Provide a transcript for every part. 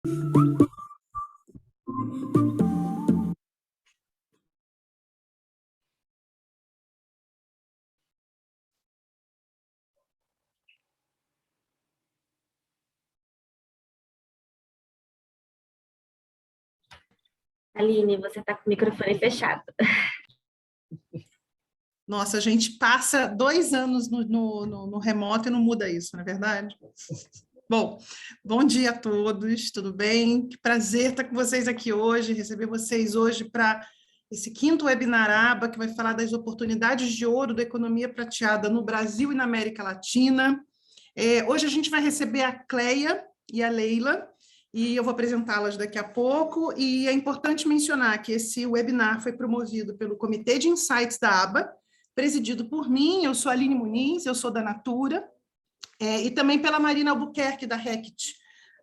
Aline, você está com o microfone fechado. Nossa, a gente passa 2 anos no remoto e não muda isso, não é verdade? Bom dia a todos, tudo bem? Que prazer estar com vocês aqui hoje, receber vocês hoje para esse 5º webinar ABA, que vai falar das oportunidades de ouro da economia prateada no Brasil e na América Latina. Hoje a gente vai receber a Cleia e a Leila, e eu vou apresentá-las daqui a pouco, e é importante mencionar que esse webinar foi promovido pelo Comitê de Insights da ABA, presidido por mim, eu sou a Aline Muniz, eu sou da Natura, e também pela Marina Albuquerque, da Rect.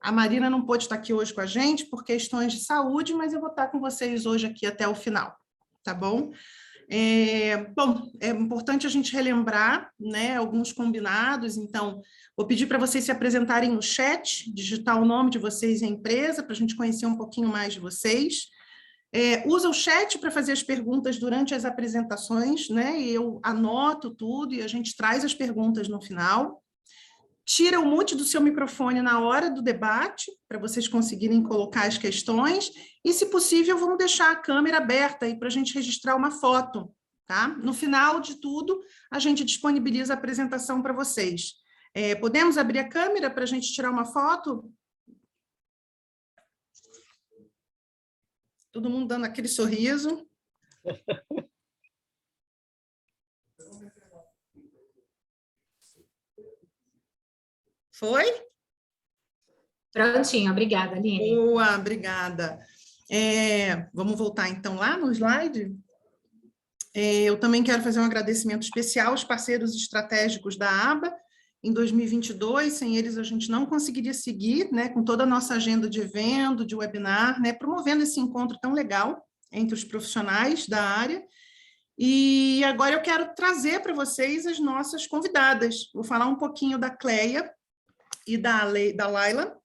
A Marina não pôde estar aqui hoje com a gente por questões de saúde, mas eu vou estar com vocês hoje aqui até o final, tá bom? É importante a gente relembrar, né, alguns combinados, então, vou pedir para vocês se apresentarem no chat, digitar o nome de vocês e a empresa, para a gente conhecer um pouquinho mais de vocês. Usa o chat para fazer as perguntas durante as apresentações, né, e eu anoto tudo e a gente traz as perguntas no final. Tira o mute do seu microfone na hora do debate, para vocês conseguirem colocar as questões, e, se possível, vamos deixar a câmera aberta aí para a gente registrar uma foto, tá? No final de tudo, a gente disponibiliza a apresentação para vocês. Podemos abrir a câmera para a gente tirar uma foto? Todo mundo dando aquele sorriso. Foi? Prontinho, obrigada, Aline. Boa, obrigada. Vamos voltar, então, lá no slide? Eu também quero fazer um agradecimento especial aos parceiros estratégicos da ABA. Em 2022, sem eles a gente não conseguiria seguir, né, com toda a nossa agenda de evento, de webinar, né, promovendo esse encontro tão legal entre os profissionais da área. E agora eu quero trazer para vocês as nossas convidadas. Vou falar um pouquinho da Cleia e da Laila.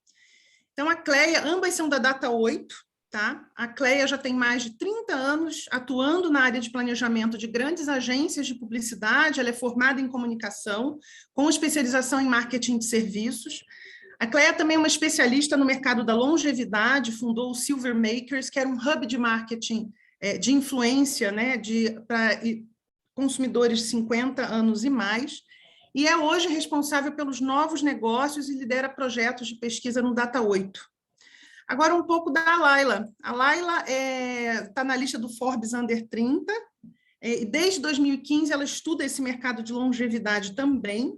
Então, a Cleia, ambas são da Data 8, tá? A Cleia já tem mais de 30 anos atuando na área de planejamento de grandes agências de publicidade, ela é formada em comunicação, com especialização em marketing de serviços. A Cleia também é uma especialista no mercado da longevidade, fundou o Silver Makers, que era um hub de marketing de influência, né, para consumidores de 50 anos e mais, e é hoje responsável pelos novos negócios e lidera projetos de pesquisa no Data 8. Agora, um pouco da Laila. A Laila está na lista do Forbes Under 30, e desde 2015 ela estuda esse mercado de longevidade também.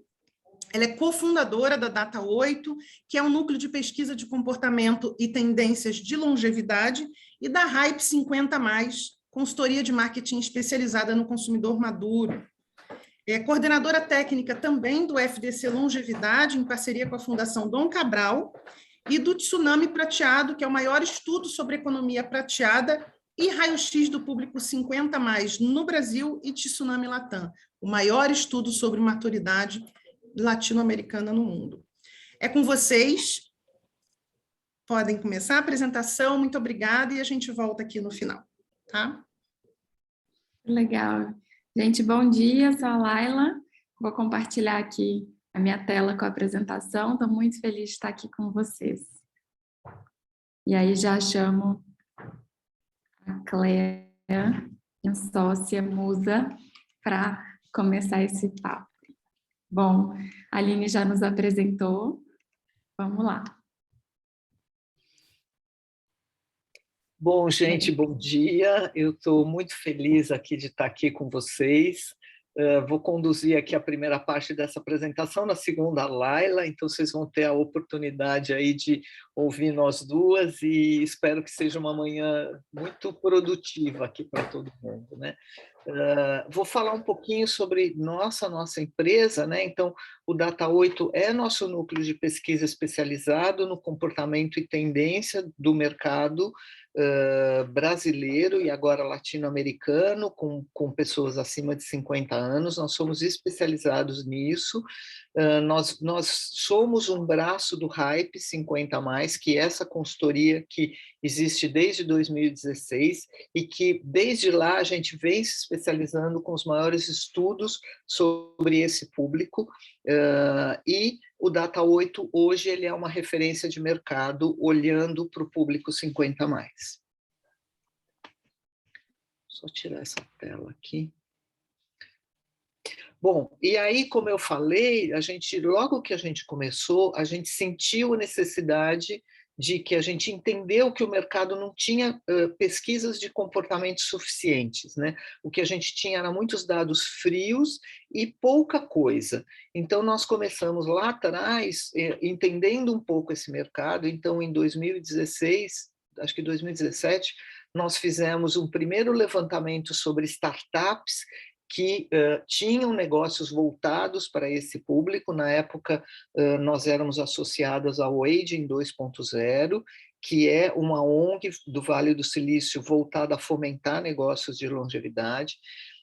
Ela é cofundadora da Data 8, que é um núcleo de pesquisa de comportamento e tendências de longevidade, e da Hype 50+, consultoria de marketing especializada no consumidor maduro. É coordenadora técnica também do FDC Longevidade, em parceria com a Fundação Dom Cabral, e do Tsunami Prateado, que é o maior estudo sobre economia prateada e raio-x do público 50+, no Brasil, e Tsunami Latam, o maior estudo sobre maturidade latino-americana no mundo. É com vocês. Podem começar a apresentação. Muito obrigada, e a gente volta aqui no final, tá? Legal. Gente, bom dia, sou a Laila. Vou compartilhar aqui a minha tela com a apresentação. Estou muito feliz de estar aqui com vocês. E aí já chamo a Cleia, minha sócia, musa, para começar esse papo. Bom, a Aline já nos apresentou. Vamos lá. Bom, gente, bom dia. Eu estou muito feliz aqui de estar aqui com vocês. Vou conduzir aqui a primeira parte dessa apresentação, na segunda, a Laila, então vocês vão ter a oportunidade aí de ouvir nós duas, e espero que seja uma manhã muito produtiva aqui para todo mundo, né? Vou falar um pouquinho sobre nossa empresa, né? Então, o Data8 é nosso núcleo de pesquisa especializado no comportamento e tendência do mercado brasileiro e agora latino-americano, com pessoas acima de 50 anos. Nós somos especializados nisso. Nós somos um braço do Hype 50+, que é essa consultoria que existe desde 2016 e que, desde lá, a gente vem se especializando com os maiores estudos sobre esse público, e o Data8 hoje ele é uma referência de mercado olhando para o público 50+. Só tirar essa tela aqui. Bom, e aí, como eu falei, logo que a gente começou, a gente sentiu a necessidade de que a gente entendeu que o mercado não tinha pesquisas de comportamento suficientes, né? O que a gente tinha era muitos dados frios e pouca coisa. Então, nós começamos lá atrás, entendendo um pouco esse mercado. Então, em 2016, acho que 2017, nós fizemos um primeiro levantamento sobre startups que tinham negócios voltados para esse público. Na época, nós éramos associadas ao Aging 2.0, que é uma ONG do Vale do Silício voltada a fomentar negócios de longevidade.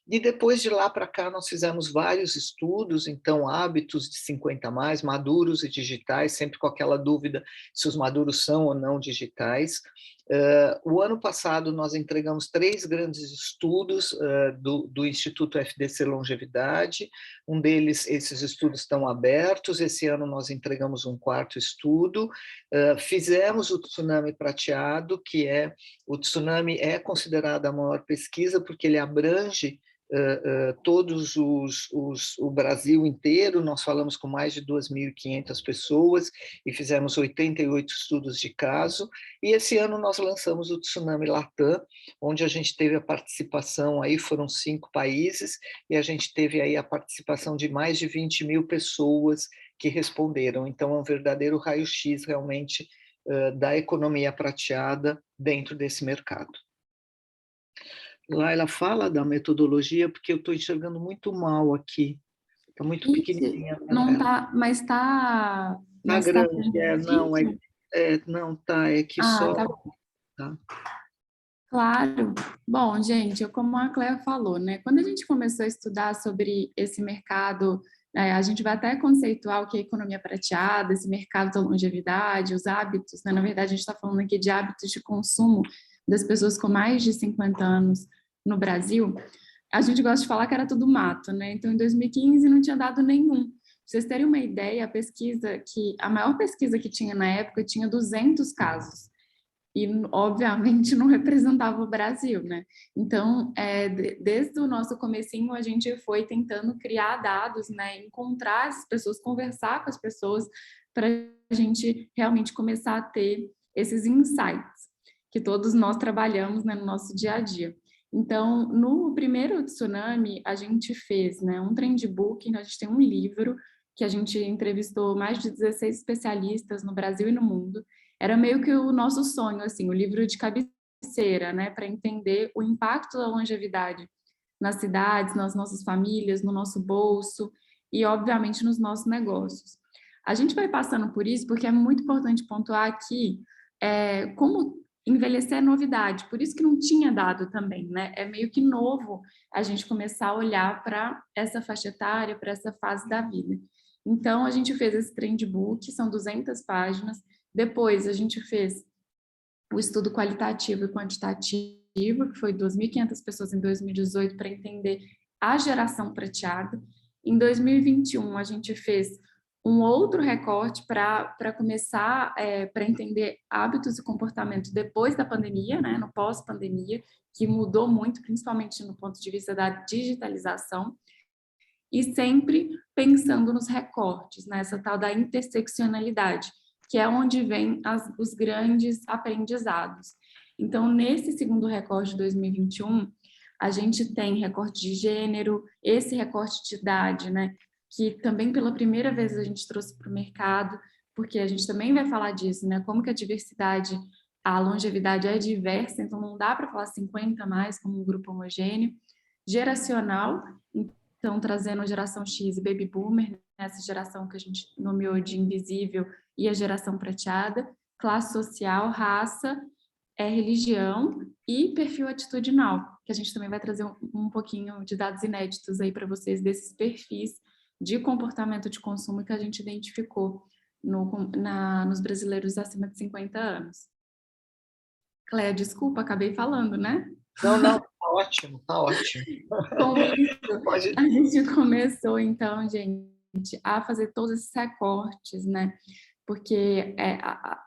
E depois de lá para cá, nós fizemos vários estudos, então, hábitos de 50+, maduros e digitais, sempre com aquela dúvida se os maduros são ou não digitais. O ano passado, nós entregamos 3 grandes estudos do Instituto FDC Longevidade. Um deles, esses estudos estão abertos. Esse ano, nós entregamos um 4º estudo. Fizemos o Tsunami Prateado, o Tsunami é considerado a maior pesquisa, porque ele abrange todos o Brasil inteiro. Nós falamos com mais de 2.500 pessoas e fizemos 88 estudos de caso. E esse ano nós lançamos o Tsunami Latam, onde a gente teve a participação, aí foram 5 países, e a gente teve aí a participação de mais de 20.000 pessoas que responderam. Então, é um verdadeiro raio-x, realmente, da economia prateada dentro desse mercado. Lá ela fala da metodologia, porque eu estou enxergando muito mal aqui. Está muito pequenininha. Não tá, mas está... Está grande, não, tá, é que só... Tá. Claro. Bom, gente, como a Cléa falou, né? Quando a gente começou a estudar sobre esse mercado, a gente vai até conceituar o que é economia prateada, esse mercado da longevidade, os hábitos, né? Na verdade, a gente está falando aqui de hábitos de consumo das pessoas com mais de 50 anos no Brasil. A gente gosta de falar que era tudo mato, né? Então, em 2015 não tinha dado nenhum. Pra vocês terem uma ideia, a maior pesquisa que tinha na época tinha 200 casos. E, obviamente, não representava o Brasil, né? Então, desde o nosso comecinho, a gente foi tentando criar dados, né? Encontrar as pessoas, conversar com as pessoas, para a gente realmente começar a ter esses insights que todos nós trabalhamos, né, no nosso dia a dia. Então, no primeiro Tsunami, a gente fez, né, um trendbook, então a gente tem um livro que a gente entrevistou mais de 16 especialistas no Brasil e no mundo. Era meio que o nosso sonho, assim, o livro de cabeceira, né, para entender o impacto da longevidade nas cidades, nas nossas famílias, no nosso bolso e, obviamente, nos nossos negócios. A gente vai passando por isso porque é muito importante pontuar aqui como envelhecer é novidade, por isso que não tinha dado também, né? É meio que novo a gente começar a olhar para essa faixa etária, para essa fase da vida. Então, a gente fez esse trendbook, são 200 páginas. Depois, a gente fez o estudo qualitativo e quantitativo, que foi 2.500 pessoas em 2018, para entender a geração prateada. Em 2021, a gente fez um outro recorte para começar, para entender hábitos e comportamento depois da pandemia, né, no pós-pandemia, que mudou muito, principalmente no ponto de vista da digitalização, e sempre pensando nos recortes, nessa tal da interseccionalidade, que é onde vem os grandes aprendizados. Então, nesse segundo recorte de 2021, a gente tem recorte de gênero, esse recorte de idade, né, que também pela primeira vez a gente trouxe para o mercado, porque a gente também vai falar disso, né? Como que a diversidade, a longevidade é diversa, então não dá para falar 50+ como um grupo homogêneo. geracional, então trazendo a geração X e Baby Boomer, né, essa geração que a gente nomeou de invisível, e a geração prateada, classe social, raça, religião e perfil atitudinal, que a gente também vai trazer um pouquinho de dados inéditos aí para vocês desses perfis de comportamento de consumo que a gente identificou nos brasileiros acima de 50 anos. Cléa, desculpa, acabei falando, né? Não, não, tá ótimo, tá ótimo. Com isso, Pode... a gente começou, então, gente, a fazer todos esses recortes, né? Porque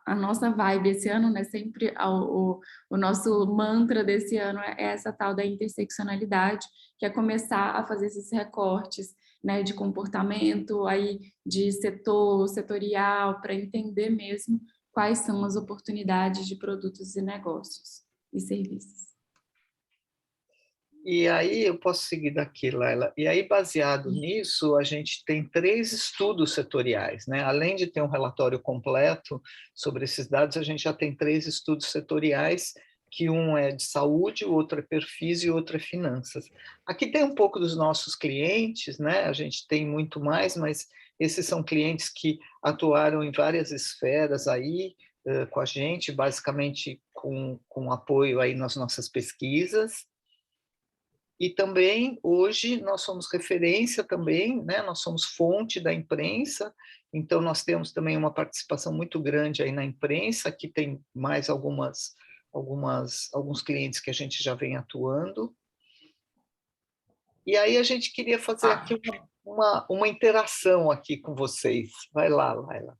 a nossa vibe esse ano, né? Sempre o nosso mantra desse ano é essa tal da interseccionalidade, que é começar a fazer esses recortes, né? De comportamento, aí de setorial, para entender mesmo quais são as oportunidades de produtos e negócios e serviços. E aí eu posso seguir daqui, Laila. E aí, baseado nisso, a gente tem 3 estudos setoriais, né? Além de ter um relatório completo sobre esses dados, a gente já tem 3 estudos setoriais, que um é de saúde, o outro é perfis e o outro é finanças. Aqui tem um pouco dos nossos clientes, né? A gente tem muito mais, mas esses são clientes que atuaram em várias esferas aí com a gente, basicamente com apoio aí nas nossas pesquisas. E também, hoje, nós somos referência também, né? Nós somos fonte da imprensa, então nós temos também uma participação muito grande aí na imprensa, que tem mais alguns clientes que a gente já vem atuando. E aí a gente queria fazer aqui uma interação aqui com vocês. Vai lá, Laila.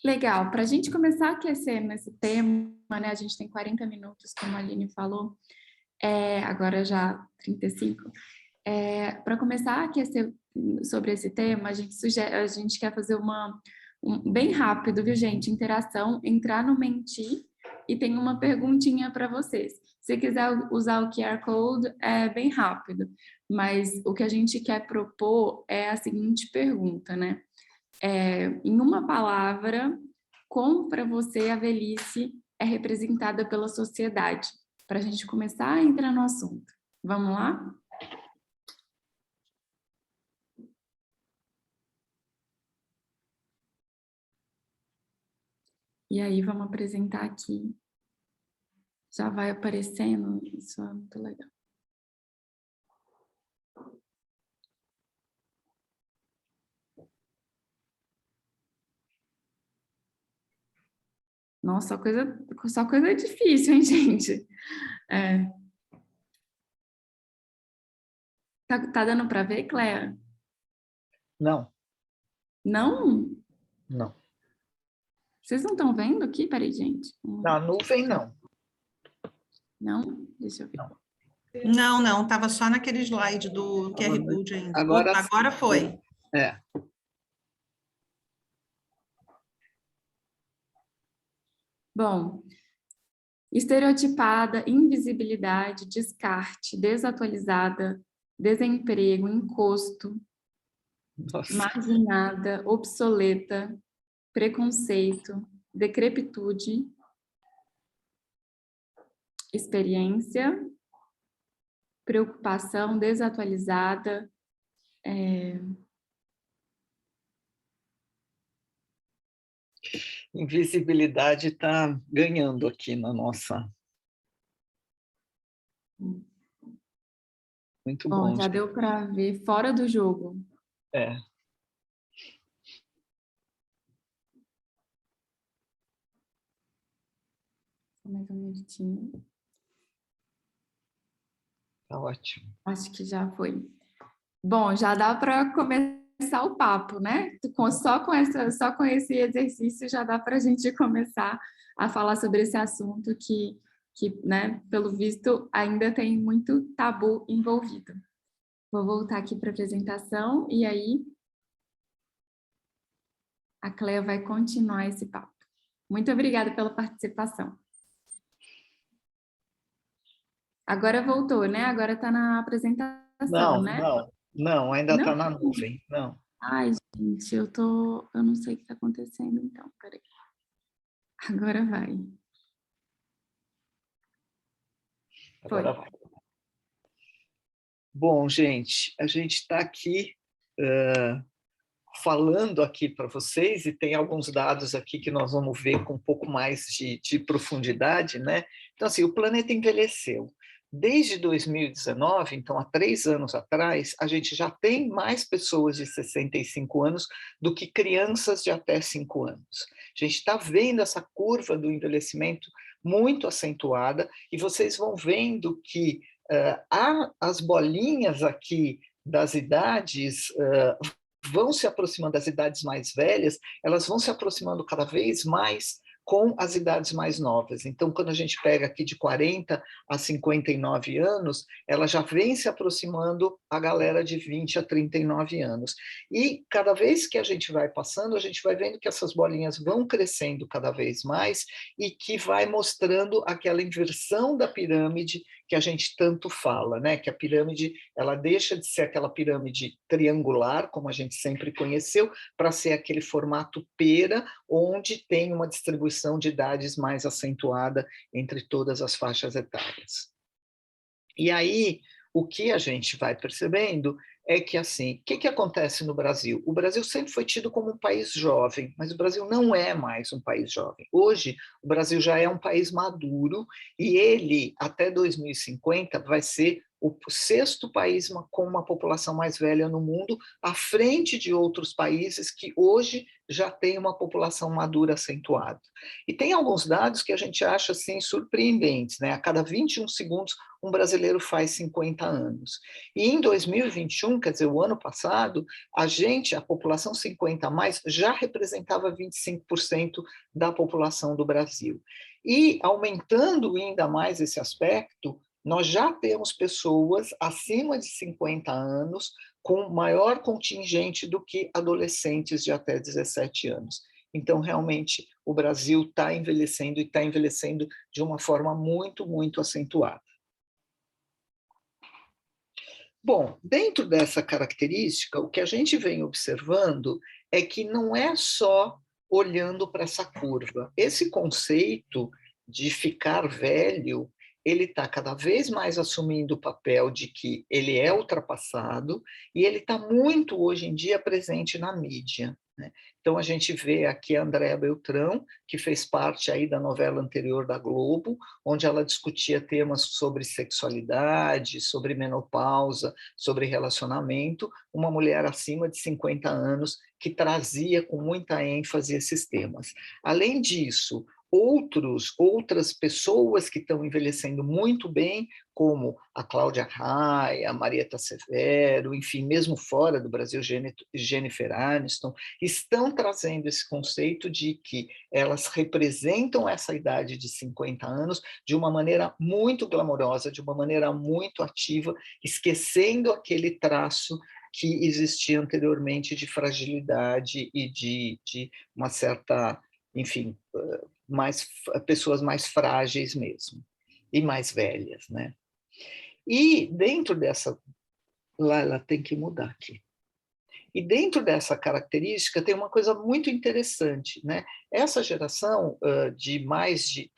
Legal, para a gente começar a aquecer nesse tema, né? A gente tem 40 minutos, como a Aline falou, agora já 35. Para começar a aquecer sobre esse tema, a gente quer fazer bem rápido, viu, gente? Interação, entrar no Menti e tem uma perguntinha para vocês. Se quiser usar o QR Code, é bem rápido, mas o que a gente quer propor é a seguinte pergunta, né? Em uma palavra, como para você a velhice é representada pela sociedade? Para a gente começar a entrar no assunto. Vamos lá? E aí, vamos apresentar aqui. Já vai aparecendo, isso é muito legal. Nossa, só coisa difícil, hein, gente? Tá dando para ver, Cléa? Não. Não? Não. Vocês não estão vendo aqui? Peraí, gente. Na nuvem, não. Não? Deixa eu ver. Não, não, estava só naquele slide do QR Code ainda. Agora foi. Bom, estereotipada, invisibilidade, descarte, desatualizada, desemprego, encosto, Nossa. marginada, obsoleta, preconceito, decrepitude, experiência, preocupação, desatualizada, Invisibilidade está ganhando aqui na nossa. Muito bom. Já deu para ver fora do jogo. Mais um minutinho. Tá ótimo. Acho que já foi. Bom, já dá para começar o papo, né? Só com esse exercício já dá para a gente começar a falar sobre esse assunto que, né, pelo visto, ainda tem muito tabu envolvido. Vou voltar aqui para a apresentação e aí a Cléa vai continuar esse papo. Muito obrigada pela participação. Agora voltou, né? Agora está na apresentação, né? Não, ainda está na nuvem, não. Ai, gente, eu não sei o que está acontecendo, então, peraí. Agora vai. Agora vai. Bom, gente, a gente está aqui falando aqui para vocês, e tem alguns dados aqui que nós vamos ver com um pouco mais de profundidade, né? Então, assim, o planeta envelheceu. Desde 2019, então há 3 anos atrás, a gente já tem mais pessoas de 65 anos do que crianças de até 5 anos. A gente está vendo essa curva do envelhecimento muito acentuada, e vocês vão vendo que as bolinhas aqui das idades vão se aproximando das idades mais velhas, elas vão se aproximando cada vez mais com as idades mais novas. Então, quando a gente pega aqui de 40 a 59 anos, ela já vem se aproximando a galera de 20 a 39 anos. E cada vez que a gente vai passando, a gente vai vendo que essas bolinhas vão crescendo cada vez mais e que vai mostrando aquela inversão da pirâmide que a gente tanto fala, né? Que a pirâmide, ela deixa de ser aquela pirâmide triangular, como a gente sempre conheceu, para ser aquele formato pera, onde tem uma distribuição de idades mais acentuada entre todas as faixas etárias. E aí, o que a gente vai percebendo é que, assim, o que acontece no Brasil? O Brasil sempre foi tido como um país jovem, mas o Brasil não é mais um país jovem. Hoje, o Brasil já é um país maduro, e ele, até 2050, vai ser o 6º país com uma população mais velha no mundo, à frente de outros países que hoje já têm uma população madura acentuada. E tem alguns dados que a gente acha assim, surpreendentes, né? A cada 21 segundos, um brasileiro faz 50 anos. E em 2021, quer dizer, o ano passado, a população 50 a mais, já representava 25% da população do Brasil. E, aumentando ainda mais esse aspecto, nós já temos pessoas acima de 50 anos com maior contingente do que adolescentes de até 17 anos. Então, realmente, o Brasil está envelhecendo, e está envelhecendo de uma forma muito, muito acentuada. Bom, dentro dessa característica, o que a gente vem observando é que não é só olhando para essa curva. Esse conceito de ficar velho, ele está cada vez mais assumindo o papel de que ele é ultrapassado, e ele está muito, hoje em dia, presente na mídia, né? Então, a gente vê aqui a Andréa Beltrão, que fez parte aí da novela anterior da Globo, onde ela discutia temas sobre sexualidade, sobre menopausa, sobre relacionamento, uma mulher acima de 50 anos que trazia com muita ênfase esses temas. Além disso, outras pessoas que estão envelhecendo muito bem, como a Cláudia Raia, a Marieta Severo, enfim, mesmo fora do Brasil, Jennifer Aniston, estão trazendo esse conceito de que elas representam essa idade de 50 anos de uma maneira muito glamourosa, de uma maneira muito ativa, esquecendo aquele traço que existia anteriormente de fragilidade e de uma certa, enfim, pessoas mais frágeis mesmo, e mais velhas, né? E dentro dessa... Lá ela tem que mudar aqui. E dentro dessa característica tem uma coisa muito interessante, né? Essa geração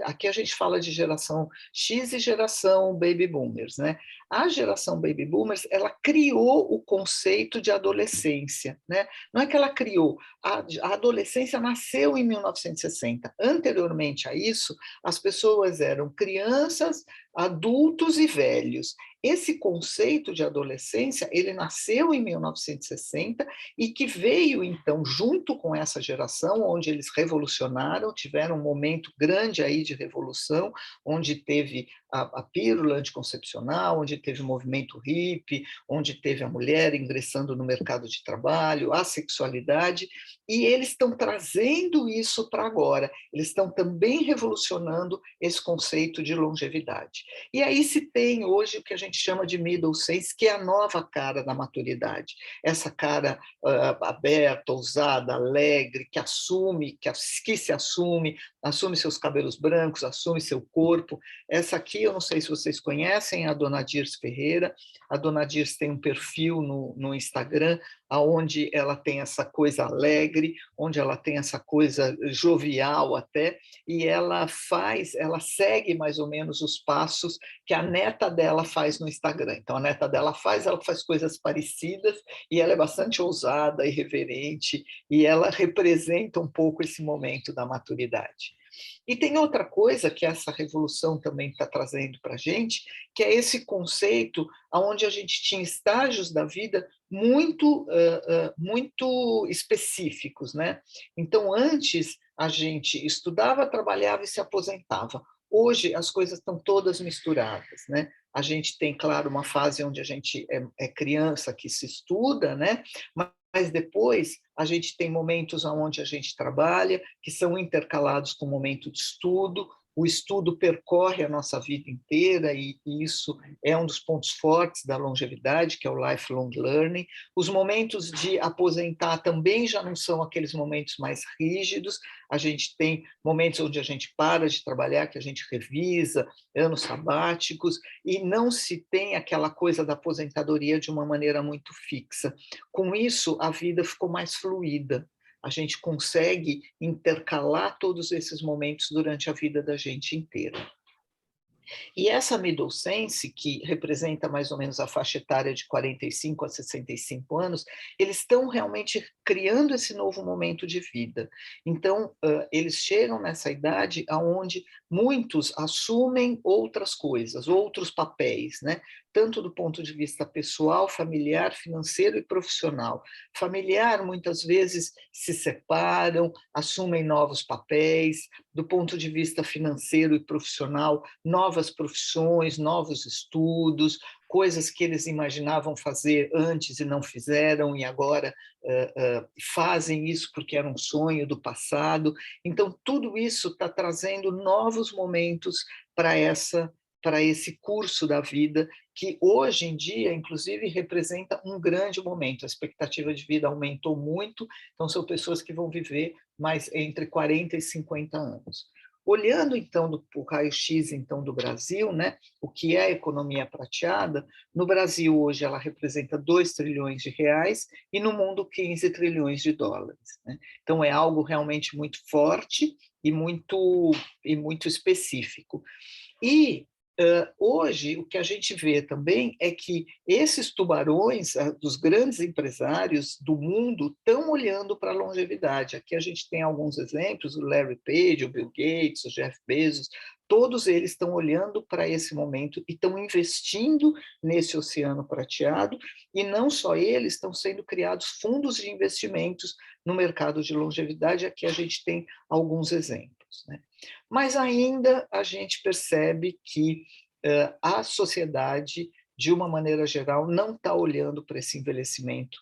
aqui a gente fala de geração X e geração Baby Boomers, né? A geração Baby Boomers, ela criou o conceito de adolescência, né? Não é que ela criou, a adolescência nasceu em 1960. Anteriormente a isso, as pessoas eram crianças, adultos e velhos. Esse conceito de adolescência, ele nasceu em 1960 e que veio, então, junto com essa geração, onde eles revolucionaram, tiveram um momento grande aí de revolução, onde teve a pílula anticoncepcional, onde teve o movimento hippie, onde teve a mulher ingressando no mercado de trabalho, a sexualidade, e eles estão trazendo isso para agora. Eles estão também revolucionando esse conceito de longevidade. E aí se tem hoje o que a gente chama de middle sense, que é a nova cara da maturidade. Essa cara aberta, ousada, alegre, que assume, que se assume, assume seus cabelos brancos, assume seu corpo. Essa aqui, eu não sei se vocês conhecem, a Dona Dirce Ferreira. A Dona Dirce tem um perfil no Instagram, onde ela tem essa coisa alegre, onde ela tem essa coisa jovial até, e ela segue mais ou menos os passos que a neta dela faz no Instagram. Então, a neta dela ela faz coisas parecidas, e ela é bastante ousada, irreverente, e ela representa um pouco esse momento da maturidade. E tem outra coisa que essa revolução também está trazendo para a gente, que é esse conceito onde a gente tinha estágios da vida muito específicos, né? Então, antes a gente estudava, trabalhava e se aposentava. Hoje as coisas estão todas misturadas, né? A gente tem, claro, uma fase onde a gente é criança que se estuda, né? Mas depois a gente tem momentos onde a gente trabalha, que são intercalados com o momento de estudo. O estudo percorre a nossa vida inteira, e isso é um dos pontos fortes da longevidade, que é o lifelong learning. Os momentos de aposentar também já não são aqueles momentos mais rígidos. A gente tem momentos onde a gente para de trabalhar, que a gente revisa, anos sabáticos, e não se tem aquela coisa da aposentadoria de uma maneira muito fixa. Com isso, a vida ficou mais fluida. A gente consegue intercalar todos esses momentos durante a vida da gente inteira. E essa middle sense, que representa mais ou menos a faixa etária de 45 a 65 anos, eles estão realmente criando esse novo momento de vida. Então, eles chegam nessa idade onde muitos assumem outras coisas, outros papéis, né? Tanto do ponto de vista pessoal, familiar, financeiro e profissional. Familiar, muitas vezes, se separam, assumem novos papéis. Do ponto de vista financeiro e profissional, novas profissões, novos estudos, coisas que eles imaginavam fazer antes e não fizeram, e agora fazem isso porque era um sonho do passado. Então, tudo isso está trazendo novos momentos para esse curso da vida, que hoje em dia, inclusive, representa um grande momento. A expectativa de vida aumentou muito, então são pessoas que vão viver mais entre 40 e 50 anos. Olhando, então, o raio-x então, do Brasil, né, o que é a economia prateada, no Brasil, hoje, ela representa 2 trilhões de reais e no mundo, 15 trilhões de dólares. Né? Então, é algo realmente muito forte e muito específico. E hoje, o que a gente vê também é que esses tubarões dos grandes empresários do mundo estão olhando para a longevidade. Aqui a gente tem alguns exemplos, o Larry Page, o Bill Gates, o Jeff Bezos, todos eles estão olhando para esse momento e estão investindo nesse oceano prateado, e não só eles, estão sendo criados fundos de investimentos no mercado de longevidade. Aqui a gente tem alguns exemplos, né? Mas ainda a gente percebe que a sociedade, de uma maneira geral, não está olhando para esse envelhecimento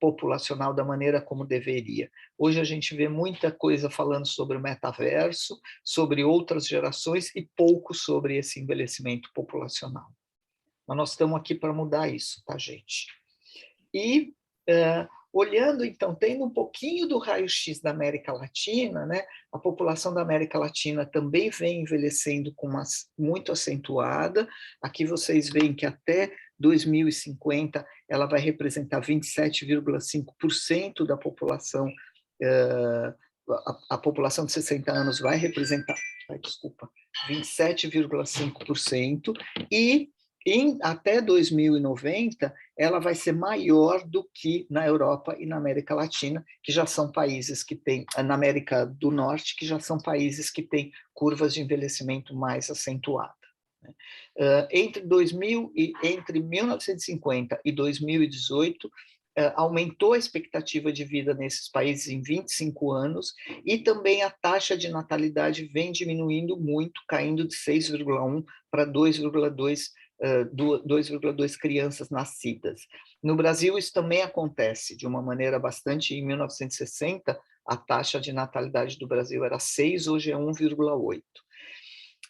populacional da maneira como deveria. Hoje a gente vê muita coisa falando sobre o metaverso, sobre outras gerações, e pouco sobre esse envelhecimento populacional. Mas nós estamos aqui para mudar isso, tá, gente? E olhando, então, tendo um pouquinho do raio-x da América Latina, né? A população da América Latina também vem envelhecendo muito acentuada. Aqui vocês veem que até 2050 ela vai representar 27,5% da população. A população de 60 anos vai representar, 27,5%, e até 2090, ela vai ser maior do que na Europa e na América Latina, que já são países que têm, na América do Norte, que já são países que têm curvas de envelhecimento mais acentuadas. Entre 1950 e 2018, aumentou a expectativa de vida nesses países em 25 anos, e também a taxa de natalidade vem diminuindo muito, caindo de 6,1 para 2,2 crianças nascidas. No Brasil, isso também acontece de uma maneira bastante. Em 1960, a taxa de natalidade do Brasil era 6, hoje é 1,8.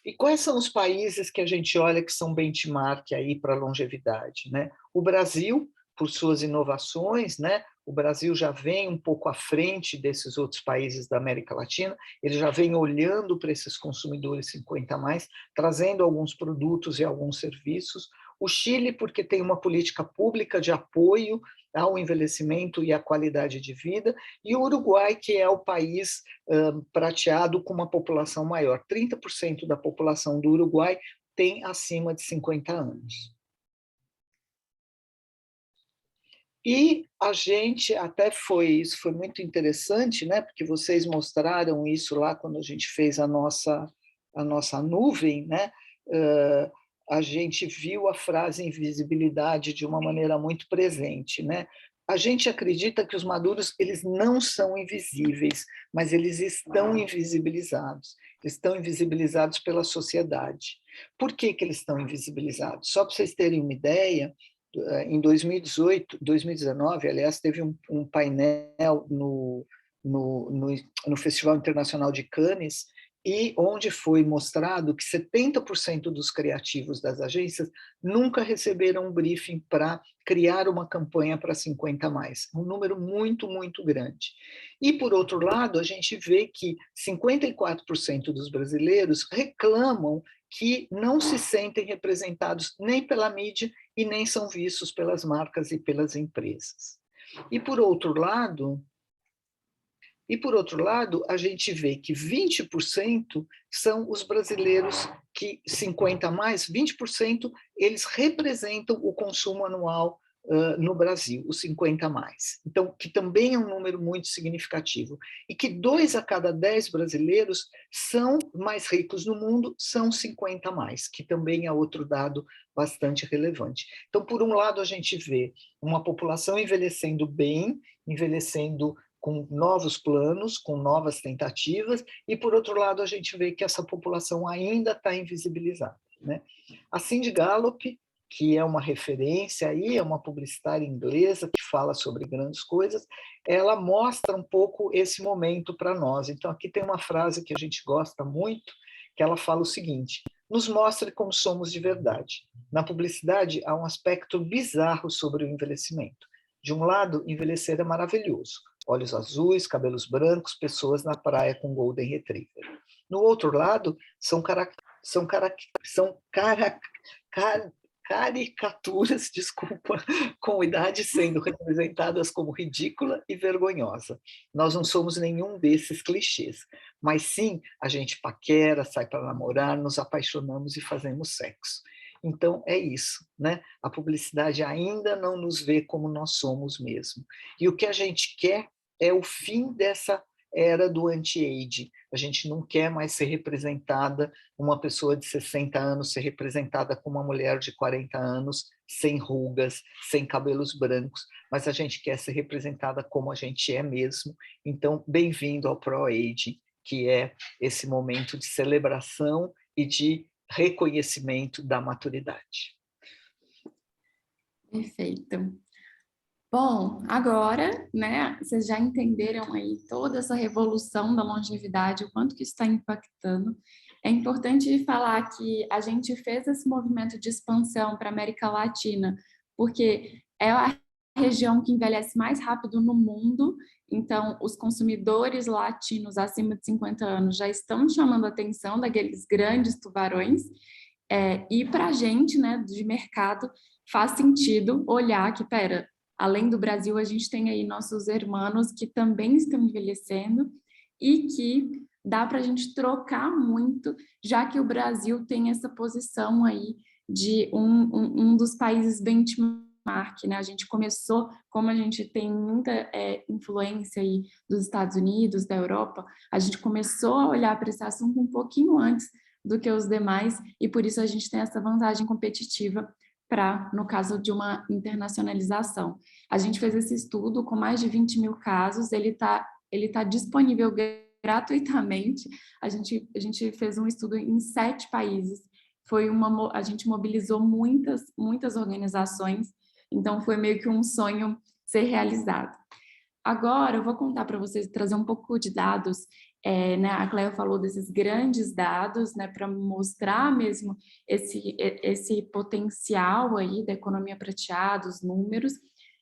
E quais são os países que a gente olha que são benchmark aí para a longevidade, né? O Brasil, por suas inovações, né? o Brasil já vem um pouco à frente desses outros países da América Latina, ele já vem olhando para esses consumidores 50+, trazendo alguns produtos e alguns serviços. O Chile, porque tem uma política pública de apoio ao envelhecimento e à qualidade de vida, e o Uruguai, que é o país prateado com uma população maior. 30% da população do Uruguai tem acima de 50 anos. E a gente isso foi muito interessante, né? Porque vocês mostraram isso lá quando a gente fez a nossa nuvem, né? A gente viu a frase invisibilidade de uma maneira muito presente, né? A gente acredita que os maduros eles não são invisíveis, mas eles estão invisibilizados. Eles estão invisibilizados pela sociedade. Por que eles estão invisibilizados? Só para vocês terem uma ideia, em 2019, aliás, teve um painel no Festival Internacional de Cannes, e onde foi mostrado que 70% dos criativos das agências nunca receberam um briefing para criar uma campanha para 50+. Um número muito, muito grande. E, por outro lado, a gente vê que 54% dos brasileiros reclamam que não se sentem representados nem pela mídia e nem são vistos pelas marcas e pelas empresas. E, por outro lado, a gente vê que 20% são os brasileiros que 50+, 20% eles representam o consumo anual no Brasil, os 50+. Então, que também é um número muito significativo. E que 2 a cada 10 brasileiros são mais ricos no mundo, são 50+, que também é outro dado bastante relevante. Então, por um lado, a gente vê uma população envelhecendo bem, envelhecendo com novos planos, com novas tentativas, e, por outro lado, a gente vê que essa população ainda está invisibilizada, né? A Cindy Gallop, que é uma referência aí, é uma publicitária inglesa que fala sobre grandes coisas, ela mostra um pouco esse momento para nós. Então, aqui tem uma frase que a gente gosta muito, que ela fala o seguinte: nos mostre como somos de verdade. Na publicidade, há um aspecto bizarro sobre o envelhecimento. De um lado, envelhecer é maravilhoso. Olhos azuis, cabelos brancos, pessoas na praia com Golden Retriever. No outro lado, são caricaturas, desculpa, com idade sendo representadas como ridícula e vergonhosa. Nós não somos nenhum desses clichês, mas sim a gente paquera, sai para namorar, nos apaixonamos e fazemos sexo. Então, é isso, né? A publicidade ainda não nos vê como nós somos mesmo. E o que a gente quer é o fim dessa era do anti-age. A gente não quer mais ser representada, uma pessoa de 60 anos ser representada como uma mulher de 40 anos, sem rugas, sem cabelos brancos, mas a gente quer ser representada como a gente é mesmo. Então, bem-vindo ao Pro-Age, que é esse momento de celebração e de reconhecimento da maturidade. Perfeito. Bom, agora, né, vocês já entenderam aí toda essa revolução da longevidade, o quanto que isso está impactando. É importante falar que a gente fez esse movimento de expansão para a América Latina, porque é a região que envelhece mais rápido no mundo, então os consumidores latinos acima de 50 anos já estão chamando a atenção daqueles grandes tubarões, e para a gente, né, de mercado, faz sentido olhar que, além do Brasil, a gente tem aí nossos irmãos que também estão envelhecendo e que dá para a gente trocar muito, já que o Brasil tem essa posição aí de um dos países benchmark, né? A gente começou, como a gente tem muita influência aí dos Estados Unidos, da Europa, a gente começou a olhar para esse assunto um pouquinho antes do que os demais e por isso a gente tem essa vantagem competitiva para, no caso de uma internacionalização. A gente fez esse estudo com mais de 20 mil casos, ele tá disponível gratuitamente, a gente fez um estudo em 7 países, a gente mobilizou muitas organizações, então foi meio que um sonho ser realizado. Agora eu vou contar para vocês, trazer um pouco de dados, né, a Cléo falou desses grandes dados, né, para mostrar mesmo esse potencial aí da economia prateada, os números.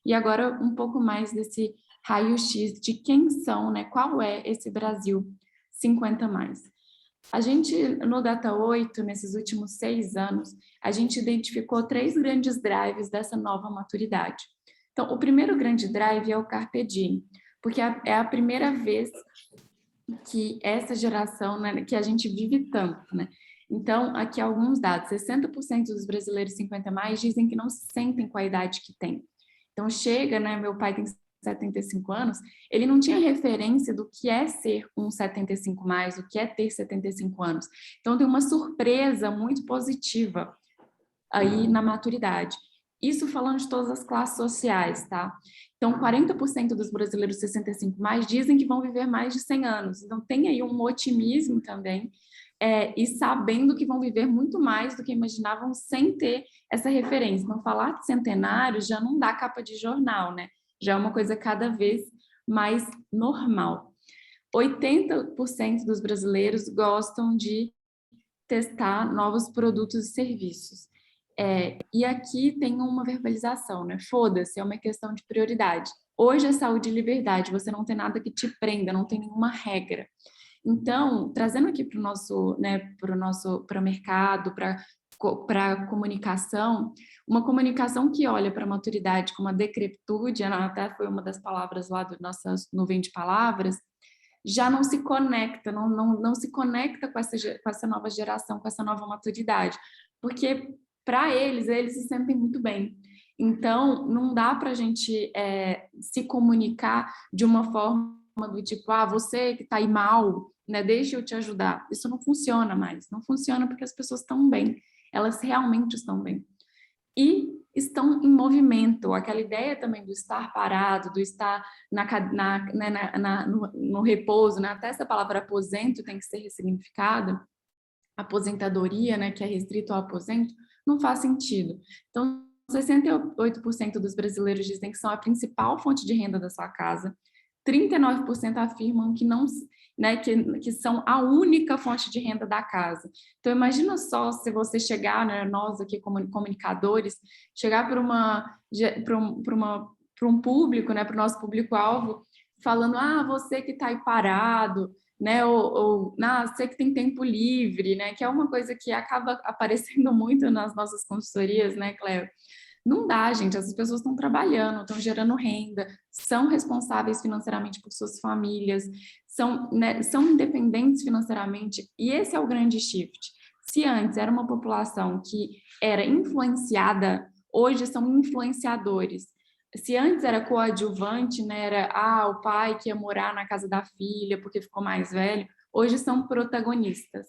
E agora um pouco mais desse raio-x de quem são, né? Qual é esse Brasil 50+. A gente, no Data 8, nesses últimos 6 anos, a gente identificou 3 grandes drives dessa nova maturidade. Então, o primeiro grande drive é o Carpe Diem, porque é a primeira vez que essa geração, né, que a gente vive tanto, né? Então, aqui alguns dados: 60% dos brasileiros 50+, dizem que não se sentem com a idade que têm. Então, chega, né, meu pai tem 75 anos, ele não tinha referência do que é ser um 75+, o que é ter 75 anos. Então, tem uma surpresa muito positiva aí na maturidade. Isso falando de todas as classes sociais, tá? Então, 40% dos brasileiros 65+, dizem que vão viver mais de 100 anos. Então, tem aí um otimismo também, e sabendo que vão viver muito mais do que imaginavam sem ter essa referência. Então, falar de centenário já não dá capa de jornal, né? Já é uma coisa cada vez mais normal. 80% dos brasileiros gostam de testar novos produtos e serviços. E aqui tem uma verbalização, né? Foda-se, é uma questão de prioridade. Hoje é saúde e liberdade, você não tem nada que te prenda, não tem nenhuma regra. Então, trazendo aqui para o nosso, né, para o mercado, para a comunicação, uma comunicação que olha para a maturidade como a decrepitude, até foi uma das palavras lá do nossa nuvem de palavras, já não se conecta, não se conecta com essa nova geração, com essa nova maturidade, porque para eles se sentem muito bem. Então, não dá para a gente se comunicar de uma forma do tipo, você que está aí mal, né, deixa eu te ajudar. Isso não funciona mais, não funciona porque as pessoas estão bem, elas realmente estão bem. E estão em movimento, aquela ideia também do estar parado, do estar no repouso, né? Até essa palavra aposento tem que ser ressignificada, aposentadoria, né, que é restrito ao aposento, não faz sentido. Então, 68% dos brasileiros dizem que são a principal fonte de renda da sua casa, 39% afirmam que não, né, que são a única fonte de renda da casa. Então, imagina só se você chegar, né, nós aqui como comunicadores, chegar para um público, né, para o nosso público-alvo, falando, você que está aí parado, né, você que tem tempo livre, né, que é uma coisa que acaba aparecendo muito nas nossas consultorias, né, Cléo? Não dá, gente, essas pessoas estão trabalhando, estão gerando renda, são responsáveis financeiramente por suas famílias, são independentes financeiramente, e esse é o grande shift. Se antes era uma população que era influenciada, hoje são influenciadores. Se antes era coadjuvante, né, era o pai que ia morar na casa da filha porque ficou mais velho, hoje são protagonistas.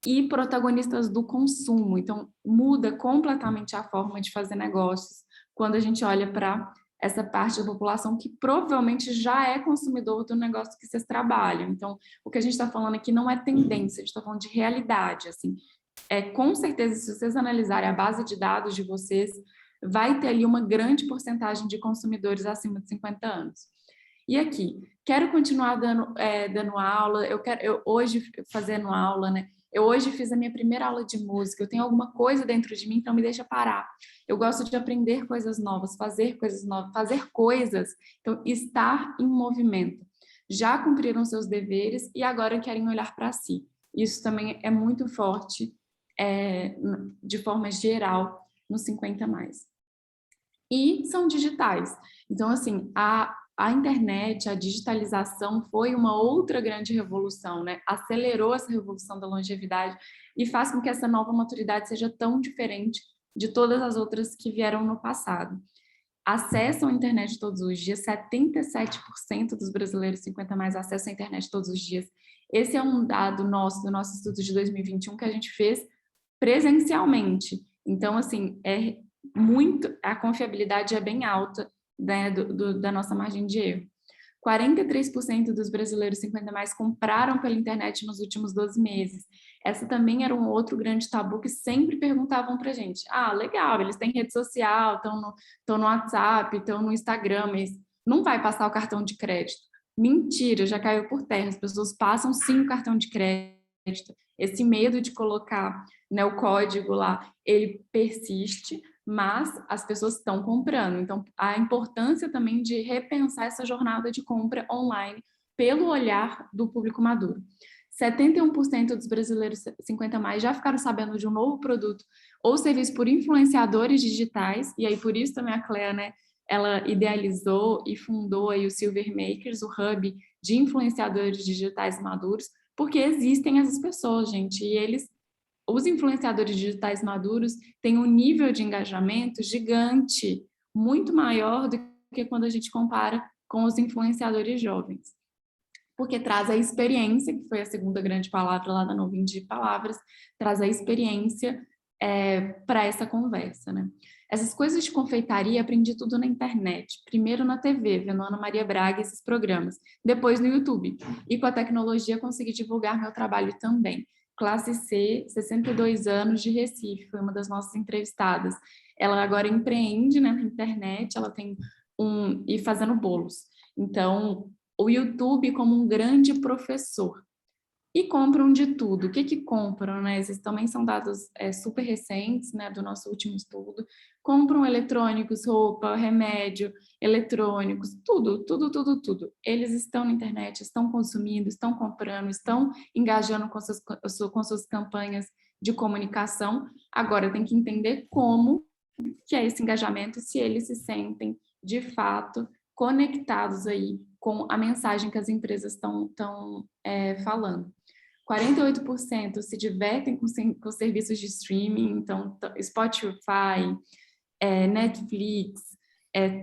E protagonistas do consumo. Então, muda completamente a forma de fazer negócios quando a gente olha para essa parte da população que provavelmente já é consumidor do negócio que vocês trabalham. Então, o que a gente está falando aqui não é tendência, a gente está falando de realidade. Assim. Com certeza, se vocês analisarem a base de dados de vocês, vai ter ali uma grande porcentagem de consumidores acima de 50 anos. E aqui, quero continuar dando aula, eu hoje fazendo aula, né? Eu hoje fiz a minha primeira aula de música, eu tenho alguma coisa dentro de mim que não me deixa parar. Eu gosto de aprender coisas novas, fazer coisas novas, fazer coisas. Então, estar em movimento. Já cumpriram seus deveres e agora querem olhar para si. Isso também é muito forte, de forma geral, nos 50+. E são digitais. Então, assim, a internet, a digitalização foi uma outra grande revolução, né? Acelerou essa revolução da longevidade e faz com que essa nova maturidade seja tão diferente de todas as outras que vieram no passado. Acessam a internet todos os dias, 77% dos brasileiros 50+ acessam a internet todos os dias. Esse é um dado do nosso estudo de 2021 que a gente fez presencialmente. Então, assim, a confiabilidade é bem alta, né, da nossa margem de erro. 43% dos brasileiros 50+ compraram pela internet nos últimos 12 meses. Essa também era um outro grande tabu que sempre perguntavam para a gente. Legal, eles têm rede social, estão no WhatsApp, estão no Instagram, mas não vai passar o cartão de crédito. Mentira, já caiu por terra. As pessoas passam sim o cartão de crédito. Esse medo de colocar, né, o código lá, ele persiste, mas as pessoas estão comprando. Então, a importância também de repensar essa jornada de compra online pelo olhar do público maduro. 71% dos brasileiros 50 mais já ficaram sabendo de um novo produto ou serviço por influenciadores digitais, e aí por isso também a Clea, né, ela idealizou e fundou aí o Silver Makers, o hub de influenciadores digitais maduros, porque existem essas pessoas, gente, e os influenciadores digitais maduros têm um nível de engajamento gigante, muito maior do que quando a gente compara com os influenciadores jovens. Porque traz a experiência, que foi a segunda grande palavra lá da Nuvem de Palavras, traz a experiência para essa conversa, né? Essas coisas de confeitaria, aprendi tudo na internet. Primeiro na TV, vendo Ana Maria Braga e esses programas. Depois no YouTube. E com a tecnologia consegui divulgar meu trabalho também. Classe C, 62 anos, de Recife, foi uma das nossas entrevistadas. Ela agora empreende, né, na internet, ela tem e fazendo bolos. Então, o YouTube como um grande professor. E compram de tudo. O que compram, né? Esses também são dados super recentes, né, do nosso último estudo. Compram eletrônicos, roupa, remédio, eletrônicos, tudo. Eles estão na internet, estão consumindo, estão comprando, estão engajando com suas campanhas de comunicação. Agora, tem que entender como que é esse engajamento, se eles se sentem, de fato, conectados aí com a mensagem que as empresas estão falando. 48% se divertem com serviços de streaming, então Spotify, Netflix,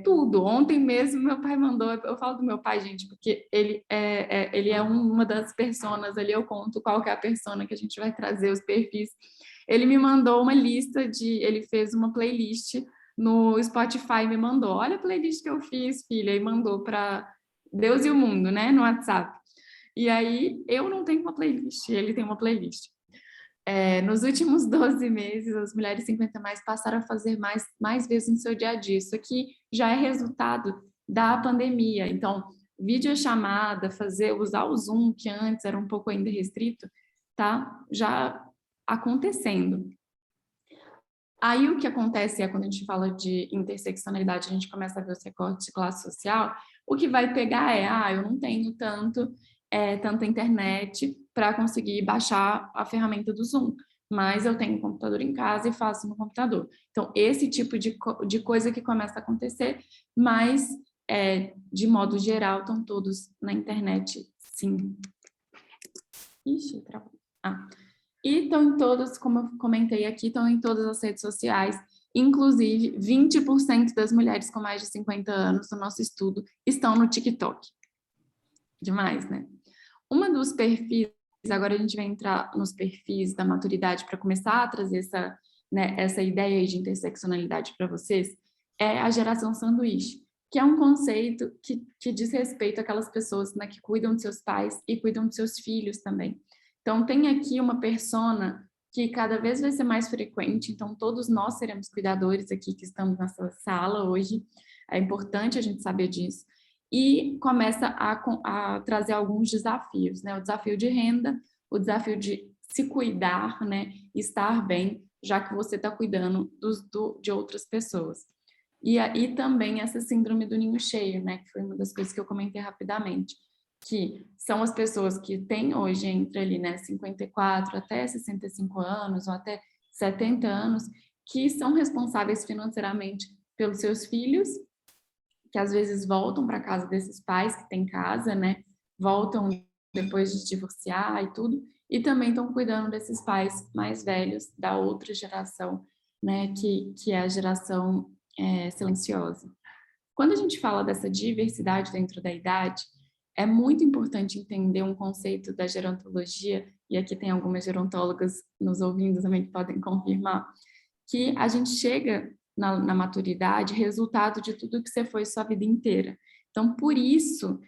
tudo. Ontem mesmo meu pai mandou, eu falo do meu pai, gente, porque ele é uma das personas ali, eu conto qual que é a persona que a gente vai trazer, os perfis. Ele me mandou uma lista ele fez uma playlist no Spotify, me mandou, olha a playlist que eu fiz, filha, e mandou para Deus e o mundo, né, no WhatsApp. E aí, eu não tenho uma playlist, ele tem uma playlist. Nos últimos 12 meses, as mulheres 50 mais passaram a fazer mais vezes no seu dia a dia. Isso aqui já é resultado da pandemia. Então, videochamada, usar o Zoom, que antes era um pouco ainda restrito, tá já acontecendo. Aí, o que acontece quando a gente fala de interseccionalidade, a gente começa a ver os recortes de classe social, o que vai pegar eu não tenho tanta internet para conseguir baixar a ferramenta do Zoom, mas eu tenho um computador em casa e faço no computador. Então, esse tipo de coisa que começa a acontecer, mas, de modo geral, estão todos na internet, sim. Ixi, travou. E estão em todas, como eu comentei aqui, estão em todas as redes sociais, inclusive 20% das mulheres com mais de 50 anos do nosso estudo estão no TikTok. Demais, né? Uma dos perfis, agora a gente vai entrar nos perfis da maturidade para começar a trazer essa ideia de interseccionalidade para vocês, é a geração sanduíche, que é um conceito que diz respeito àquelas pessoas, né, que cuidam de seus pais e cuidam de seus filhos também. Então, tem aqui uma persona que cada vez vai ser mais frequente, então todos nós seremos cuidadores aqui que estamos nessa sala hoje, é importante a gente saber disso. E começa a trazer alguns desafios, né? O desafio de renda, o desafio de se cuidar, né? Estar bem, já que você está cuidando de outras pessoas. E aí também essa síndrome do ninho cheio, né? Que foi uma das coisas que eu comentei rapidamente, que são as pessoas que têm hoje entre ali, né, 54 até 65 anos, ou até 70 anos, que são responsáveis financeiramente pelos seus filhos, que às vezes voltam para casa desses pais que têm casa, né? Voltam depois de divorciar e tudo, e também estão cuidando desses pais mais velhos da outra geração, né? Que é a geração silenciosa. Quando a gente fala dessa diversidade dentro da idade, é muito importante entender um conceito da gerontologia, e aqui tem algumas gerontólogas nos ouvindo também que podem confirmar, que a gente chega na maturidade resultado de tudo que você foi sua vida inteira. Então, por isso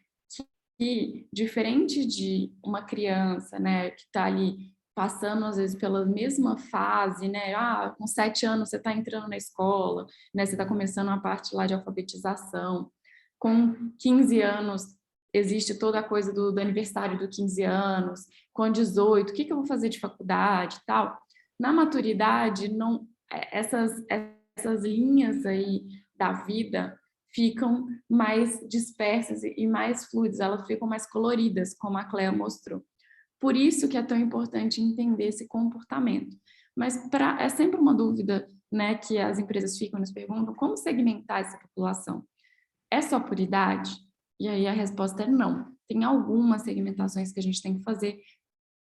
que, diferente de uma criança, né, que está ali passando, às vezes, pela mesma fase, né, com 7 anos você está entrando na escola, né, você está começando a parte lá de alfabetização, com 15 anos existe toda a coisa do aniversário do 15 anos, com 18, o que eu vou fazer de faculdade e tal. Na maturidade, não, essa essas linhas aí da vida ficam mais dispersas e mais fluidas, elas ficam mais coloridas, como a Cléa mostrou. Por isso que é tão importante entender esse comportamento. Mas é sempre uma dúvida, né, que as empresas ficam nos perguntam, como segmentar essa população? É só por idade? E aí a resposta é não. Tem algumas segmentações que a gente tem que fazer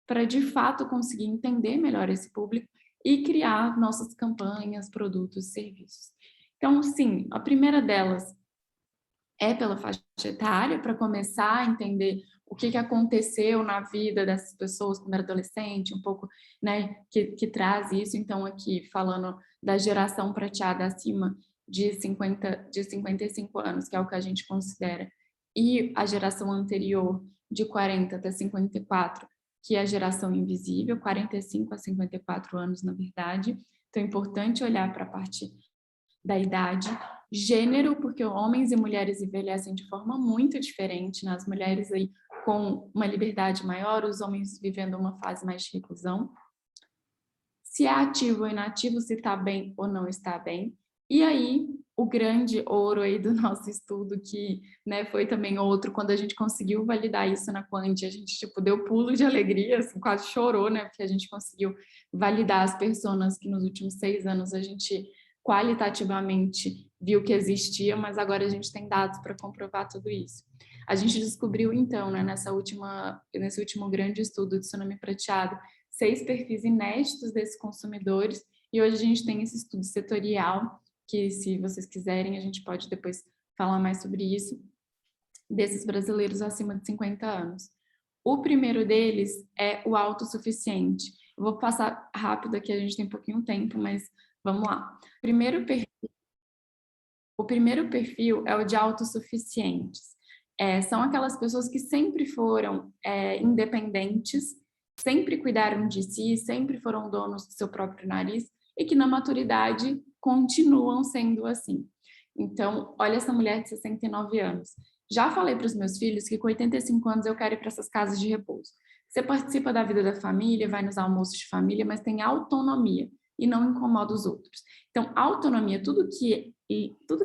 para, de fato, conseguir entender melhor esse público e criar nossas campanhas, produtos, serviços. Então, sim, a primeira delas é pela faixa etária, para começar a entender o que aconteceu na vida dessas pessoas quando era adolescente, um pouco, né, que traz isso. Então, aqui, falando da geração prateada acima de 55 anos, que é o que a gente considera, e a geração anterior, de 40 até 54, que é a geração invisível, 45 a 54 anos, na verdade. Então, é importante olhar para a parte da idade, gênero, porque homens e mulheres envelhecem de forma muito diferente, né? As mulheres aí com uma liberdade maior, os homens vivendo uma fase mais de reclusão. Se é ativo ou inativo, se está bem ou não está bem. E aí, o grande ouro aí do nosso estudo, que, né, foi também outro, quando a gente conseguiu validar isso na Quant, a gente tipo, deu pulo de alegria, assim, quase chorou, né, porque a gente conseguiu validar as pessoas que nos últimos 6 anos a gente qualitativamente viu que existia, mas agora a gente tem dados para comprovar tudo isso. A gente descobriu, então, né, nesse último grande estudo de tsunami prateado, 6 perfis inéditos desses consumidores, e hoje a gente tem esse estudo setorial, que, se vocês quiserem, a gente pode depois falar mais sobre isso, desses brasileiros acima de 50 anos. O primeiro deles é o autossuficiente. Eu vou passar rápido aqui, a gente tem pouquinho tempo, mas vamos lá. O primeiro perfil é o de autossuficientes. São aquelas pessoas que sempre foram independentes, sempre cuidaram de si, sempre foram donos do seu próprio nariz e que na maturidade continuam sendo assim. Então, olha essa mulher de 69 anos. Já falei para os meus filhos que com 85 anos eu quero ir para essas casas de repouso. Você participa da vida da família, vai nos almoços de família, mas tem autonomia e não incomoda os outros. Então, autonomia, tudo que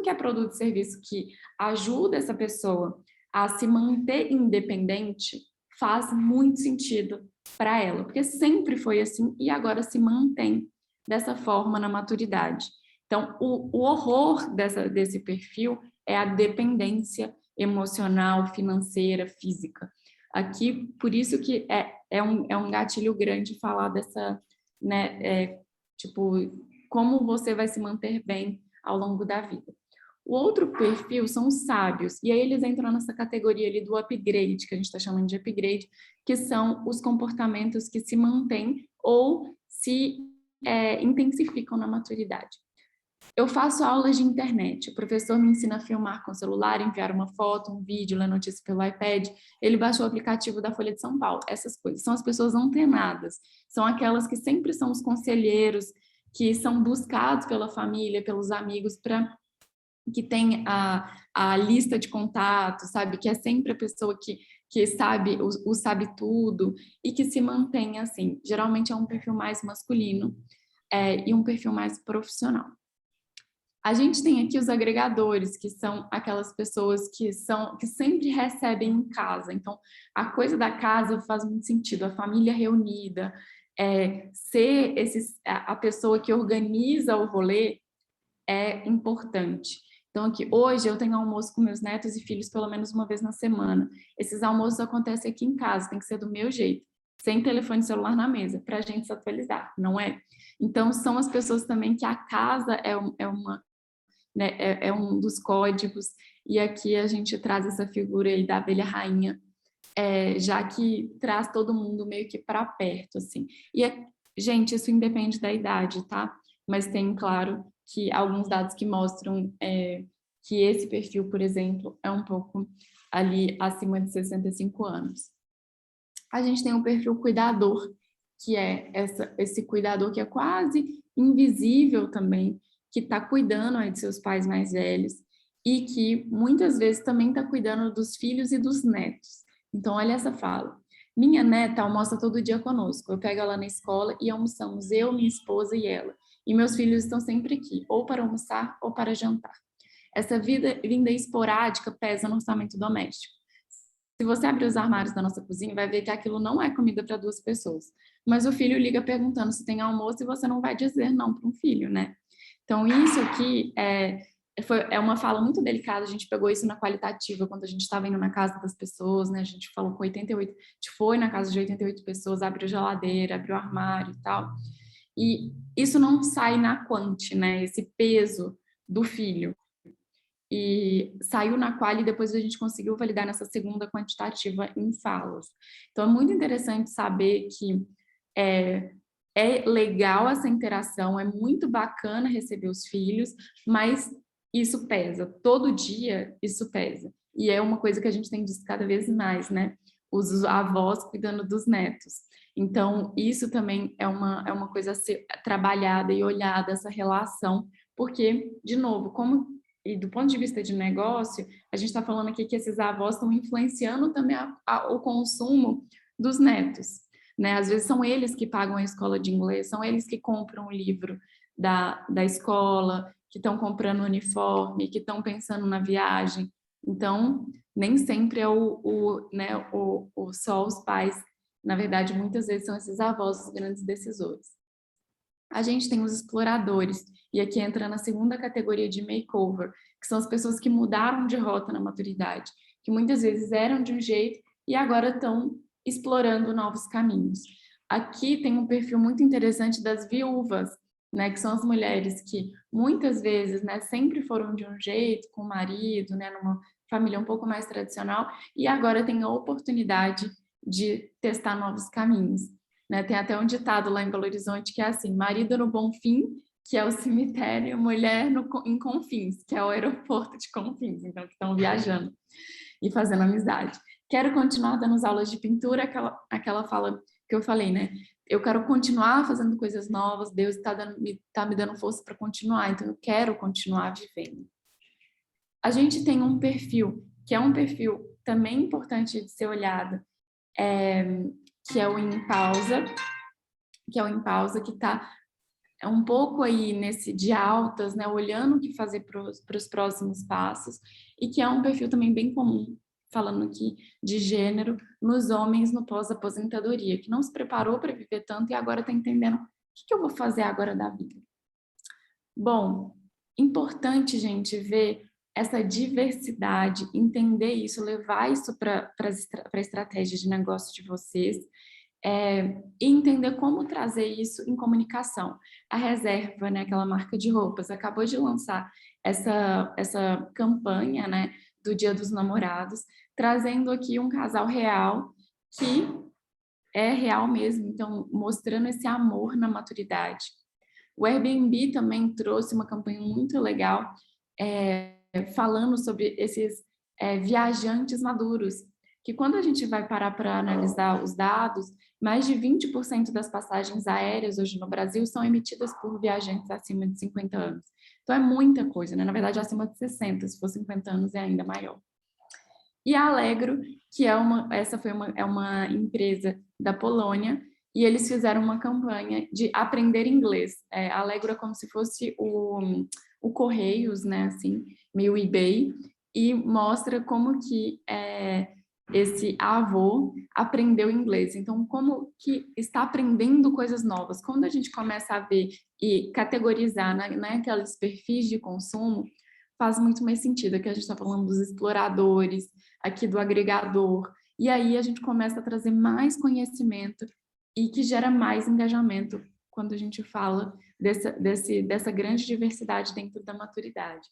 é produto e serviço que ajuda essa pessoa a se manter independente, faz muito sentido para ela, porque sempre foi assim e agora se mantém dessa forma na maturidade. Então, o horror desse perfil é a dependência emocional, financeira, física. Aqui, por isso que é um gatilho grande falar dessa, né, tipo, como você vai se manter bem ao longo da vida. O outro perfil são os sábios, e aí eles entram nessa categoria ali do upgrade, que a gente está chamando de upgrade, que são os comportamentos que se mantêm ou se intensificam na maturidade. Eu faço aulas de internet, o professor me ensina a filmar com o celular, enviar uma foto, um vídeo, ler notícia pelo iPad, ele baixou o aplicativo da Folha de São Paulo, essas coisas. São as pessoas antenadas, são aquelas que sempre são os conselheiros, que são buscados pela família, pelos amigos, que tem a lista de contatos, sabe? Que é sempre a pessoa que sabe, sabe tudo e que se mantém assim. Geralmente é um perfil mais masculino e um perfil mais profissional. A gente tem aqui os agregadores, que são aquelas pessoas que sempre recebem em casa. Então, a coisa da casa faz muito sentido, a família reunida, ser a pessoa que organiza o rolê é importante. Então, aqui, hoje eu tenho almoço com meus netos e filhos pelo menos uma vez na semana. Esses almoços acontecem aqui em casa, tem que ser do meu jeito, sem telefone e celular na mesa, para a gente se atualizar, não é? Então, são as pessoas também que a casa é um dos códigos, e aqui a gente traz essa figura aí da abelha rainha, já que traz todo mundo meio que para perto, assim. E, gente, isso independe da idade, tá? Mas tem, claro, que alguns dados que mostram que esse perfil, por exemplo, é um pouco ali acima de 65 anos. A gente tem um perfil cuidador, que é esse cuidador que é quase invisível também, que está cuidando aí de seus pais mais velhos e que muitas vezes também está cuidando dos filhos e dos netos. Então, olha essa fala. Minha neta almoça todo dia conosco. Eu pego ela na escola e almoçamos, eu, minha esposa e ela. e meus filhos estão sempre aqui, ou para almoçar ou para jantar. Essa vinda esporádica pesa no orçamento doméstico. Se você abrir os armários da nossa cozinha, vai ver que aquilo não é comida para 2 pessoas. Mas o filho liga perguntando se tem almoço e você não vai dizer não para um filho, né? Então, isso aqui é uma fala muito delicada. A gente pegou isso na qualitativa, quando a gente estava indo na casa das pessoas, né? A gente falou com 88, a gente foi na casa de 88 pessoas, abriu geladeira, abriu armário e tal. E isso não sai na quanti, né? Esse peso do filho. E saiu na qual e depois a gente conseguiu validar nessa segunda quantitativa em falas. Então, é muito interessante saber que é legal essa interação, é muito bacana receber os filhos, mas isso pesa, todo dia isso pesa. E é uma coisa que a gente tem visto cada vez mais, né? Os avós cuidando dos netos. Então, isso também é uma coisa a ser trabalhada e olhada, essa relação, porque, de novo, e do ponto de vista de negócio, a gente está falando aqui que esses avós estão influenciando também o consumo dos netos, né? Às vezes são eles que pagam a escola de inglês, são eles que compram o livro da escola, que estão comprando o uniforme, que estão pensando na viagem. Então, nem sempre é só os pais. Na verdade, muitas vezes são esses avós os grandes decisores. A gente tem os exploradores, e aqui entra na segunda categoria de makeover, que são as pessoas que mudaram de rota na maturidade, que muitas vezes eram de um jeito e agora estão explorando novos caminhos. Aqui tem um perfil muito interessante das viúvas, né, que são as mulheres que muitas vezes, né, sempre foram de um jeito, com o marido, né, numa família um pouco mais tradicional, e agora têm a oportunidade de testar novos caminhos. Né? Tem até um ditado lá em Belo Horizonte que é assim: marido no Bonfim, que é o cemitério, mulher em Confins, que é o aeroporto de Confins, então que estão viajando e fazendo amizade. Quero continuar dando aulas de pintura, aquela fala que eu falei, né? Eu quero continuar fazendo coisas novas, Deus tá me dando força para continuar, então eu quero continuar vivendo. A gente tem um perfil, que é um perfil também importante de ser olhado, que é o em pausa, que está um pouco aí nesse de altas, né, olhando o que fazer para os próximos passos, e que é um perfil também bem comum, falando aqui de gênero, nos homens no pós-aposentadoria, que não se preparou para viver tanto e agora está entendendo o que eu vou fazer agora da vida. Bom, importante, gente, ver essa diversidade, entender isso, levar isso para a estratégia de negócio de vocês, e entender como trazer isso em comunicação. A Reserva, né, aquela marca de roupas, acabou de lançar essa campanha, né, do Dia dos Namorados, trazendo aqui um casal real, que é real mesmo, então mostrando esse amor na maturidade. O Airbnb também trouxe uma campanha muito legal, falando sobre esses viajantes maduros, que quando a gente vai parar para analisar os dados, mais de 20% das passagens aéreas hoje no Brasil são emitidas por viajantes acima de 50 anos. Então é muita coisa, né? Na verdade, acima de 60, se for 50 anos é ainda maior. E a Allegro, que é uma empresa da Polônia, e eles fizeram uma campanha de aprender inglês. A Allegro é como se fosse o Correios, né, assim, meio eBay, e mostra como que esse avô aprendeu inglês. Então, como que está aprendendo coisas novas. Quando a gente começa a ver e categorizar naqueles perfis de consumo, faz muito mais sentido. Aqui a gente está falando dos exploradores, aqui do agregador, e aí a gente começa a trazer mais conhecimento e que gera mais engajamento quando a gente fala dessa grande diversidade dentro da maturidade.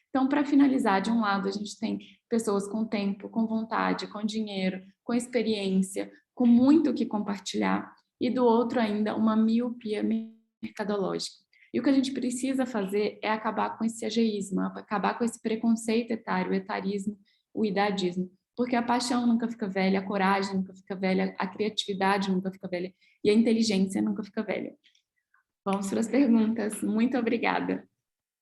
Então, para finalizar, de um lado a gente tem pessoas com tempo, com vontade, com dinheiro, com experiência, com muito o que compartilhar, e do outro ainda uma miopia mercadológica. E o que a gente precisa fazer é acabar com esse ageísmo, acabar com esse preconceito etário, o etarismo, o idadismo, porque a paixão nunca fica velha, a coragem nunca fica velha, a criatividade nunca fica velha e a inteligência nunca fica velha. Vamos para as perguntas. Muito obrigada.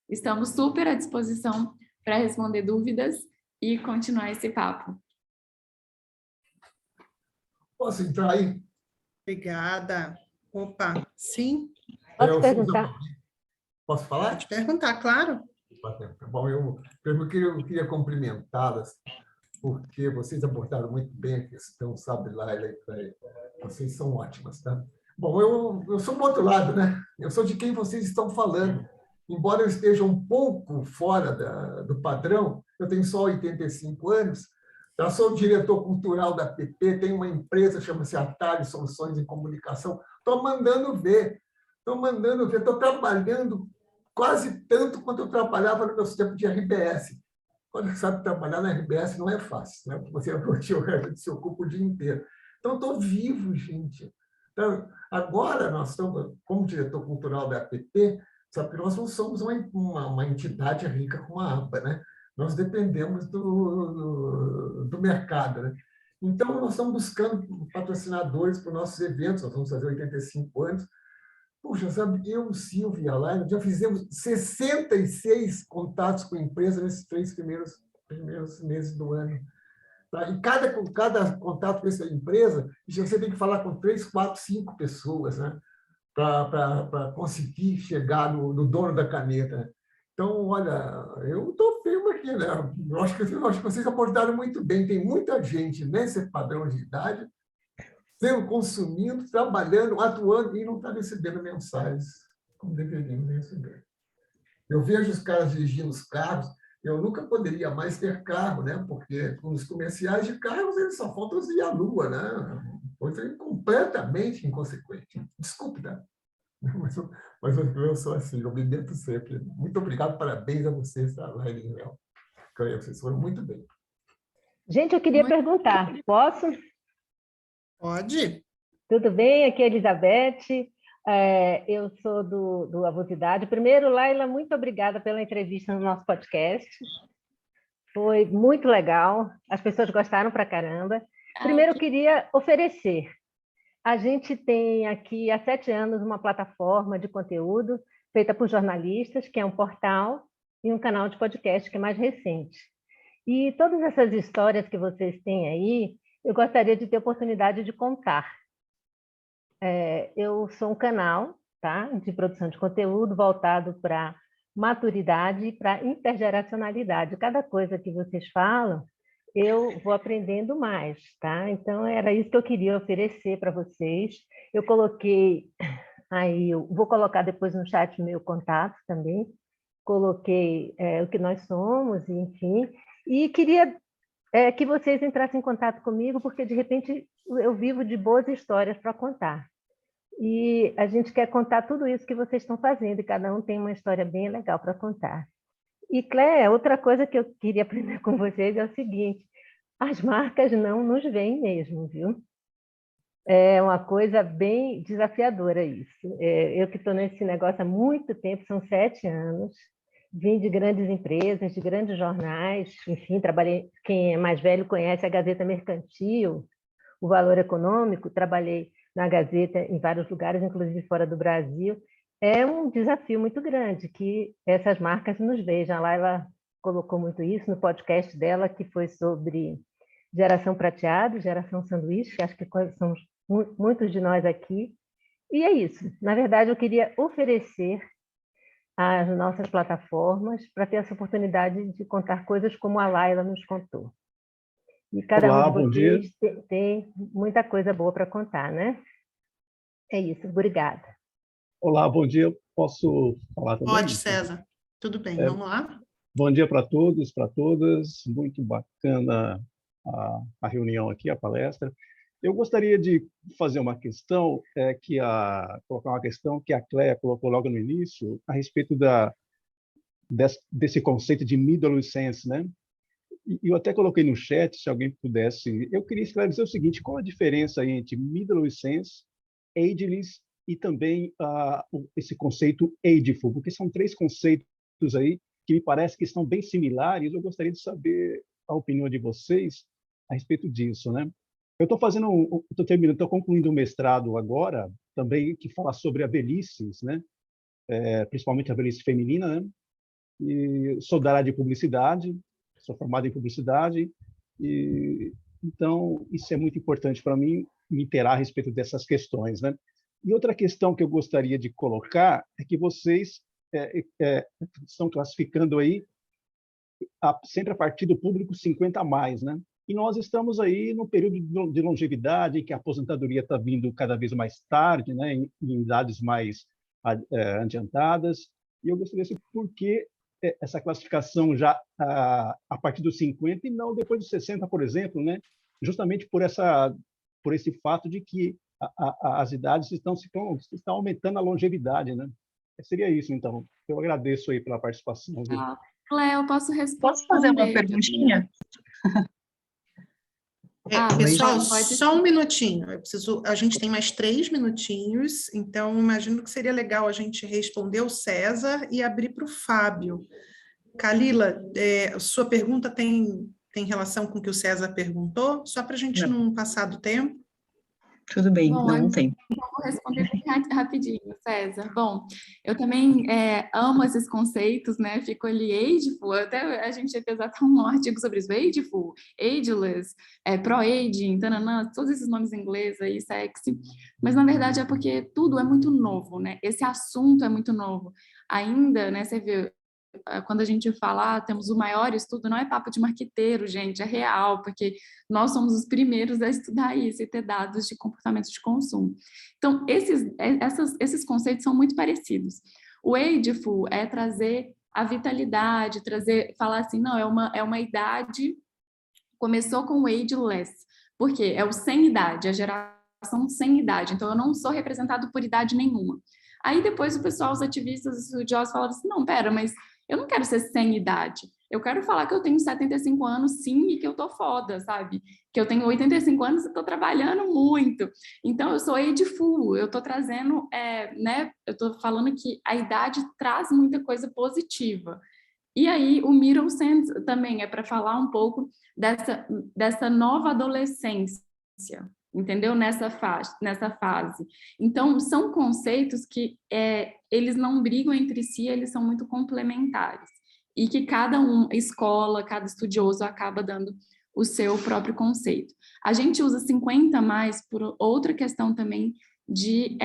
Estamos super à disposição para responder dúvidas e continuar esse papo. Posso entrar aí? Obrigada. Opa, sim? Posso perguntar? Posso falar? Pode perguntar, claro. Bom, eu queria cumprimentá-las, porque vocês abordaram muito bem a questão, sabe, Laila e Cleia. Vocês são ótimas, tá? Bom, eu sou do outro lado, né? Eu sou de quem vocês estão falando. Embora eu esteja um pouco fora do padrão, eu tenho só 85 anos, eu sou diretor cultural da PP, tenho uma empresa, chama-se Atalho Soluções em Comunicação. Estou mandando ver, estou trabalhando quase tanto quanto eu trabalhava no meu tempo de RBS. Quando sabe trabalhar na RBS não é fácil, né? Porque você se ocupa o dia inteiro. Então, estou vivo, gente. Então, agora, nós estamos, como diretor cultural da APP, sabe que nós não somos uma entidade rica como a ABA, né? Nós dependemos do mercado, né? Então, nós estamos buscando patrocinadores para os nossos eventos, nós vamos fazer 85 anos. Puxa, sabe, eu, Silvia e a Laila, já fizemos 66 contatos com empresas nesses 3 primeiros meses do ano. Tá? E cada contato com essa empresa, você tem que falar com 3, 4, 5 pessoas, né? Para conseguir chegar no dono da caneta. Então, olha, eu estou firme aqui, né? Eu acho que vocês abordaram muito bem. Tem muita gente nesse padrão de idade sendo consumindo, trabalhando, atuando e não está recebendo mensagens como deveriam receber. Eu vejo os caras dirigindo os carros, eu nunca poderia mais ter carro, né? Porque com os comerciais de carros eles só faltam ir à lua, né? Coisa completamente inconsequente. Desculpe, né? Mas eu sou assim, eu me meto sempre. Muito obrigado, parabéns a vocês, Laila e Léo. Vocês foram muito bem. Gente, eu queria perguntar, posso? Pode. Tudo bem? Aqui é a Elizabeth, eu sou do Avosidade. Primeiro, Laila, muito obrigada pela entrevista no nosso podcast. Foi muito legal, as pessoas gostaram pra caramba. Primeiro, eu queria oferecer. A gente tem aqui há 7 anos uma plataforma de conteúdo feita por jornalistas, que é um portal, e um canal de podcast que é mais recente. E todas essas histórias que vocês têm aí, eu gostaria de ter oportunidade de contar. Eu sou um canal, tá, de produção de conteúdo voltado para maturidade e para intergeracionalidade. Cada coisa que vocês falam, eu vou aprendendo mais, tá? Então, era isso que eu queria oferecer para vocês. Eu coloquei aí, eu vou colocar depois no chat meu contato também, coloquei o que nós somos, enfim, e queria que vocês entrassem em contato comigo, porque, de repente, eu vivo de boas histórias para contar. E a gente quer contar tudo isso que vocês estão fazendo, e cada um tem uma história bem legal para contar. E, Cléia, outra coisa que eu queria aprender com vocês é o seguinte, as marcas não nos veem mesmo, viu? É uma coisa bem desafiadora isso. Eu que estou nesse negócio há muito tempo, são 7 anos, vim de grandes empresas, de grandes jornais, enfim, trabalhei, quem é mais velho conhece a Gazeta Mercantil, o Valor Econômico, trabalhei na Gazeta em vários lugares, inclusive fora do Brasil. É um desafio muito grande que essas marcas nos vejam. A Laila colocou muito isso no podcast dela, que foi sobre geração prateado, geração sanduíche, acho que são muitos de nós aqui. E é isso. Na verdade, eu queria oferecer as nossas plataformas para ter essa oportunidade de contar coisas como a Laila nos contou. E cada um de vocês tem muita coisa boa para contar, né? É isso, obrigada. Olá, bom dia. Posso falar também? Pode, César. Tudo bem, vamos lá? Bom dia para todos, para todas. Muito bacana a reunião aqui, a palestra. Eu gostaria de fazer uma questão, colocar uma questão que a Cléia colocou logo no início, a respeito desse conceito de middle sense, né? E eu até coloquei no chat, se alguém pudesse. Eu queria esclarecer o seguinte: qual a diferença entre middle sense, ageless e também esse conceito ageful? Porque são 3 conceitos aí que me parece que estão bem similares. Eu gostaria de saber a opinião de vocês a respeito disso, né? Eu estou concluindo um mestrado agora, também, que fala sobre a velhice, né? Principalmente a velhice feminina, né? E sou da área de publicidade, sou formado em publicidade, e então isso é muito importante para mim, me inteirar a respeito dessas questões, né? E outra questão que eu gostaria de colocar é que vocês estão classificando aí sempre a partir do público 50 a mais, né? E nós estamos aí no período de longevidade, em que a aposentadoria está vindo cada vez mais tarde, né? Em idades mais adiantadas. E eu gostaria de saber por que essa classificação já a partir dos 50 e não depois dos 60, por exemplo, né? Justamente por esse fato de que as idades estão aumentando a longevidade, né? Seria isso, então. Eu agradeço aí pela participação. Viu? Cléo, posso responder? Posso fazer uma perguntinha? Pessoal, pode só um minutinho. A gente tem mais 3 minutinhos, então imagino que seria legal a gente responder o César e abrir para o Fábio. Kalila, sua pergunta tem relação com o que o César perguntou? Só para a gente não passar do tempo. Tudo bem, Bom, não tem. Vou responder bem rapidinho, César. Bom, eu também amo esses conceitos, né? Fico ali ageful, até a gente fez até um artigo sobre isso, ageful, ageless, pro-aging, tananã, todos esses nomes em inglês aí, sexy. Mas, na verdade, é porque tudo é muito novo, né? Esse assunto é muito novo. Ainda, né, você vê, quando a gente fala, temos o maior estudo, não é papo de marqueteiro, gente, é real, porque nós somos os primeiros a estudar isso e ter dados de comportamento de consumo. Então, esses conceitos são muito parecidos. O ageful é trazer a vitalidade, falar assim, não, é uma idade, começou com o ageless, porque é o sem idade, a geração sem idade, então eu não sou representado por idade nenhuma. Aí depois o pessoal, os ativistas, os estudiosos falaram assim, não, pera, mas eu não quero ser sem idade. Eu quero falar que eu tenho 75 anos, sim, e que eu tô foda, sabe? Que eu tenho 85 anos e tô trabalhando muito. Então, eu sou ageful, eu tô trazendo, né? Eu tô falando que a idade traz muita coisa positiva. E aí, o middle sense também é para falar um pouco dessa nova adolescência, entendeu? Nessa fase. Então, são conceitos que eles não brigam entre si, eles são muito complementares. E que cada escola, cada estudioso acaba dando o seu próprio conceito. A gente usa 50 mais por outra questão também de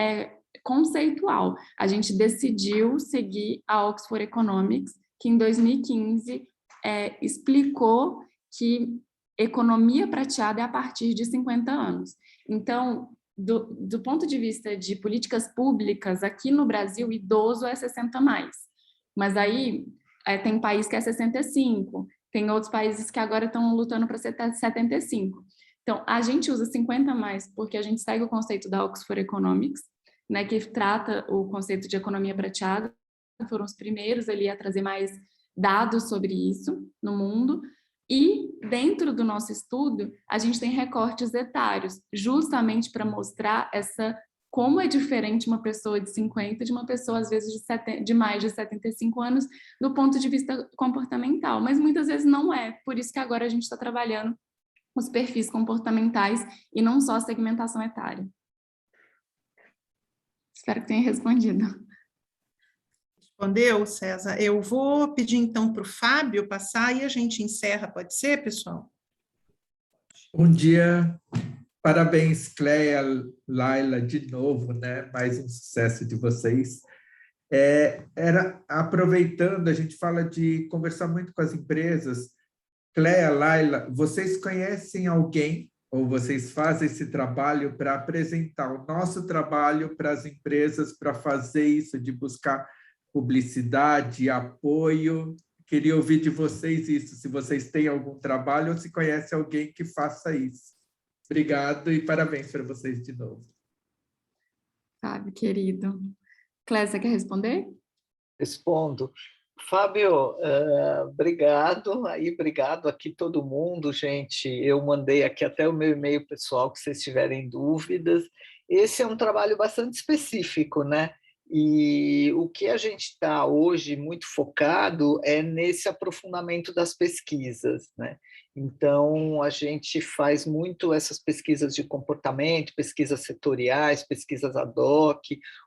conceitual. A gente decidiu seguir a Oxford Economics, que em 2015 explicou que economia prateada é a partir de 50 anos. Então, do ponto de vista de políticas públicas, aqui no Brasil, idoso é 60 mais. Mas aí tem país que é 65, tem outros países que agora estão lutando para ser 75. Então, a gente usa 50 mais porque a gente segue o conceito da Oxford Economics, né, que trata o conceito de economia prateada, foram os primeiros ali a trazer mais dados sobre isso no mundo. E dentro do nosso estudo, a gente tem recortes etários, justamente para mostrar como é diferente uma pessoa de 50 de uma pessoa, às vezes, de mais de 75 anos, do ponto de vista comportamental. Mas muitas vezes não é. Por isso que agora a gente está trabalhando os perfis comportamentais e não só a segmentação etária. Espero que tenha respondido. Respondeu, César? Eu vou pedir, então, para o Fábio passar e a gente encerra, pode ser, pessoal? Bom dia, parabéns, Cléia, Laila, de novo, né? Mais um sucesso de vocês. Aproveitando, a gente fala de conversar muito com as empresas. Cléia, Laila, vocês conhecem alguém ou vocês fazem esse trabalho para apresentar o nosso trabalho para as empresas, para fazer isso, de buscar publicidade, apoio? Queria ouvir de vocês isso, se vocês têm algum trabalho ou se conhece alguém que faça isso. Obrigado e parabéns para vocês de novo. Fábio, querido. Cléia, você quer responder? Respondo. Fábio, obrigado. Obrigado aqui todo mundo, gente. Eu mandei aqui até o meu e-mail pessoal, que vocês tiverem dúvidas. Esse é um trabalho bastante específico, né? E o que a gente está hoje muito focado é nesse aprofundamento das pesquisas, né? Então, a gente faz muito essas pesquisas de comportamento, pesquisas setoriais, pesquisas ad hoc.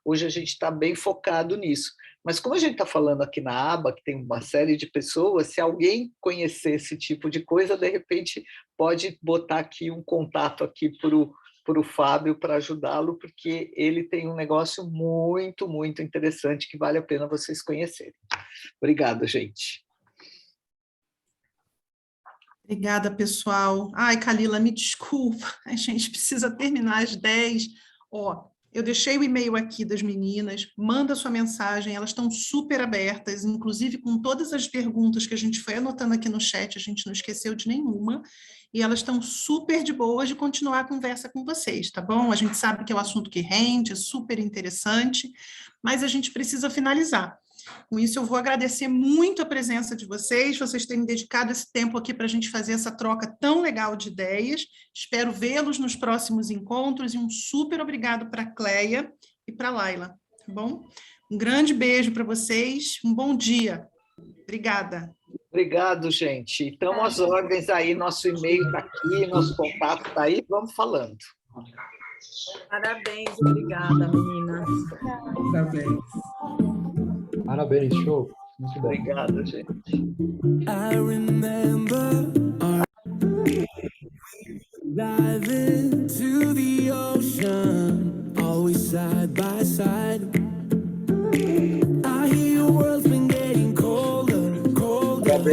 Hoje a gente está bem focado nisso. Mas como a gente está falando aqui na aba, que tem uma série de pessoas, se alguém conhecer esse tipo de coisa, de repente pode botar aqui um contato aqui para para o Fábio para ajudá-lo, porque ele tem um negócio muito, muito interessante que vale a pena vocês conhecerem. Obrigado, gente. Obrigada, pessoal. Ai, Kalila, me desculpa. A gente precisa terminar às 10. Ó, eu deixei o e-mail aqui das meninas, manda sua mensagem, elas estão super abertas, inclusive com todas as perguntas que a gente foi anotando aqui no chat, a gente não esqueceu de nenhuma, e elas estão super de boas de continuar a conversa com vocês, tá bom? A gente sabe que é um assunto que rende, é super interessante, mas a gente precisa finalizar. Com isso, eu vou agradecer muito a presença de vocês terem dedicado esse tempo aqui para a gente fazer essa troca tão legal de ideias. Espero vê-los nos próximos encontros e um super obrigado para a Cleia e para a Laila, tá bom? Um grande beijo para vocês, um bom dia. Obrigada. Obrigado, gente. Então, as ordens aí, nosso e-mail está aqui, nosso contato está aí, vamos falando. Parabéns, obrigada, meninas. Parabéns. Parabéns, show. Muito bem. Obrigado, gente. I remember dive into the ocean, always side by side.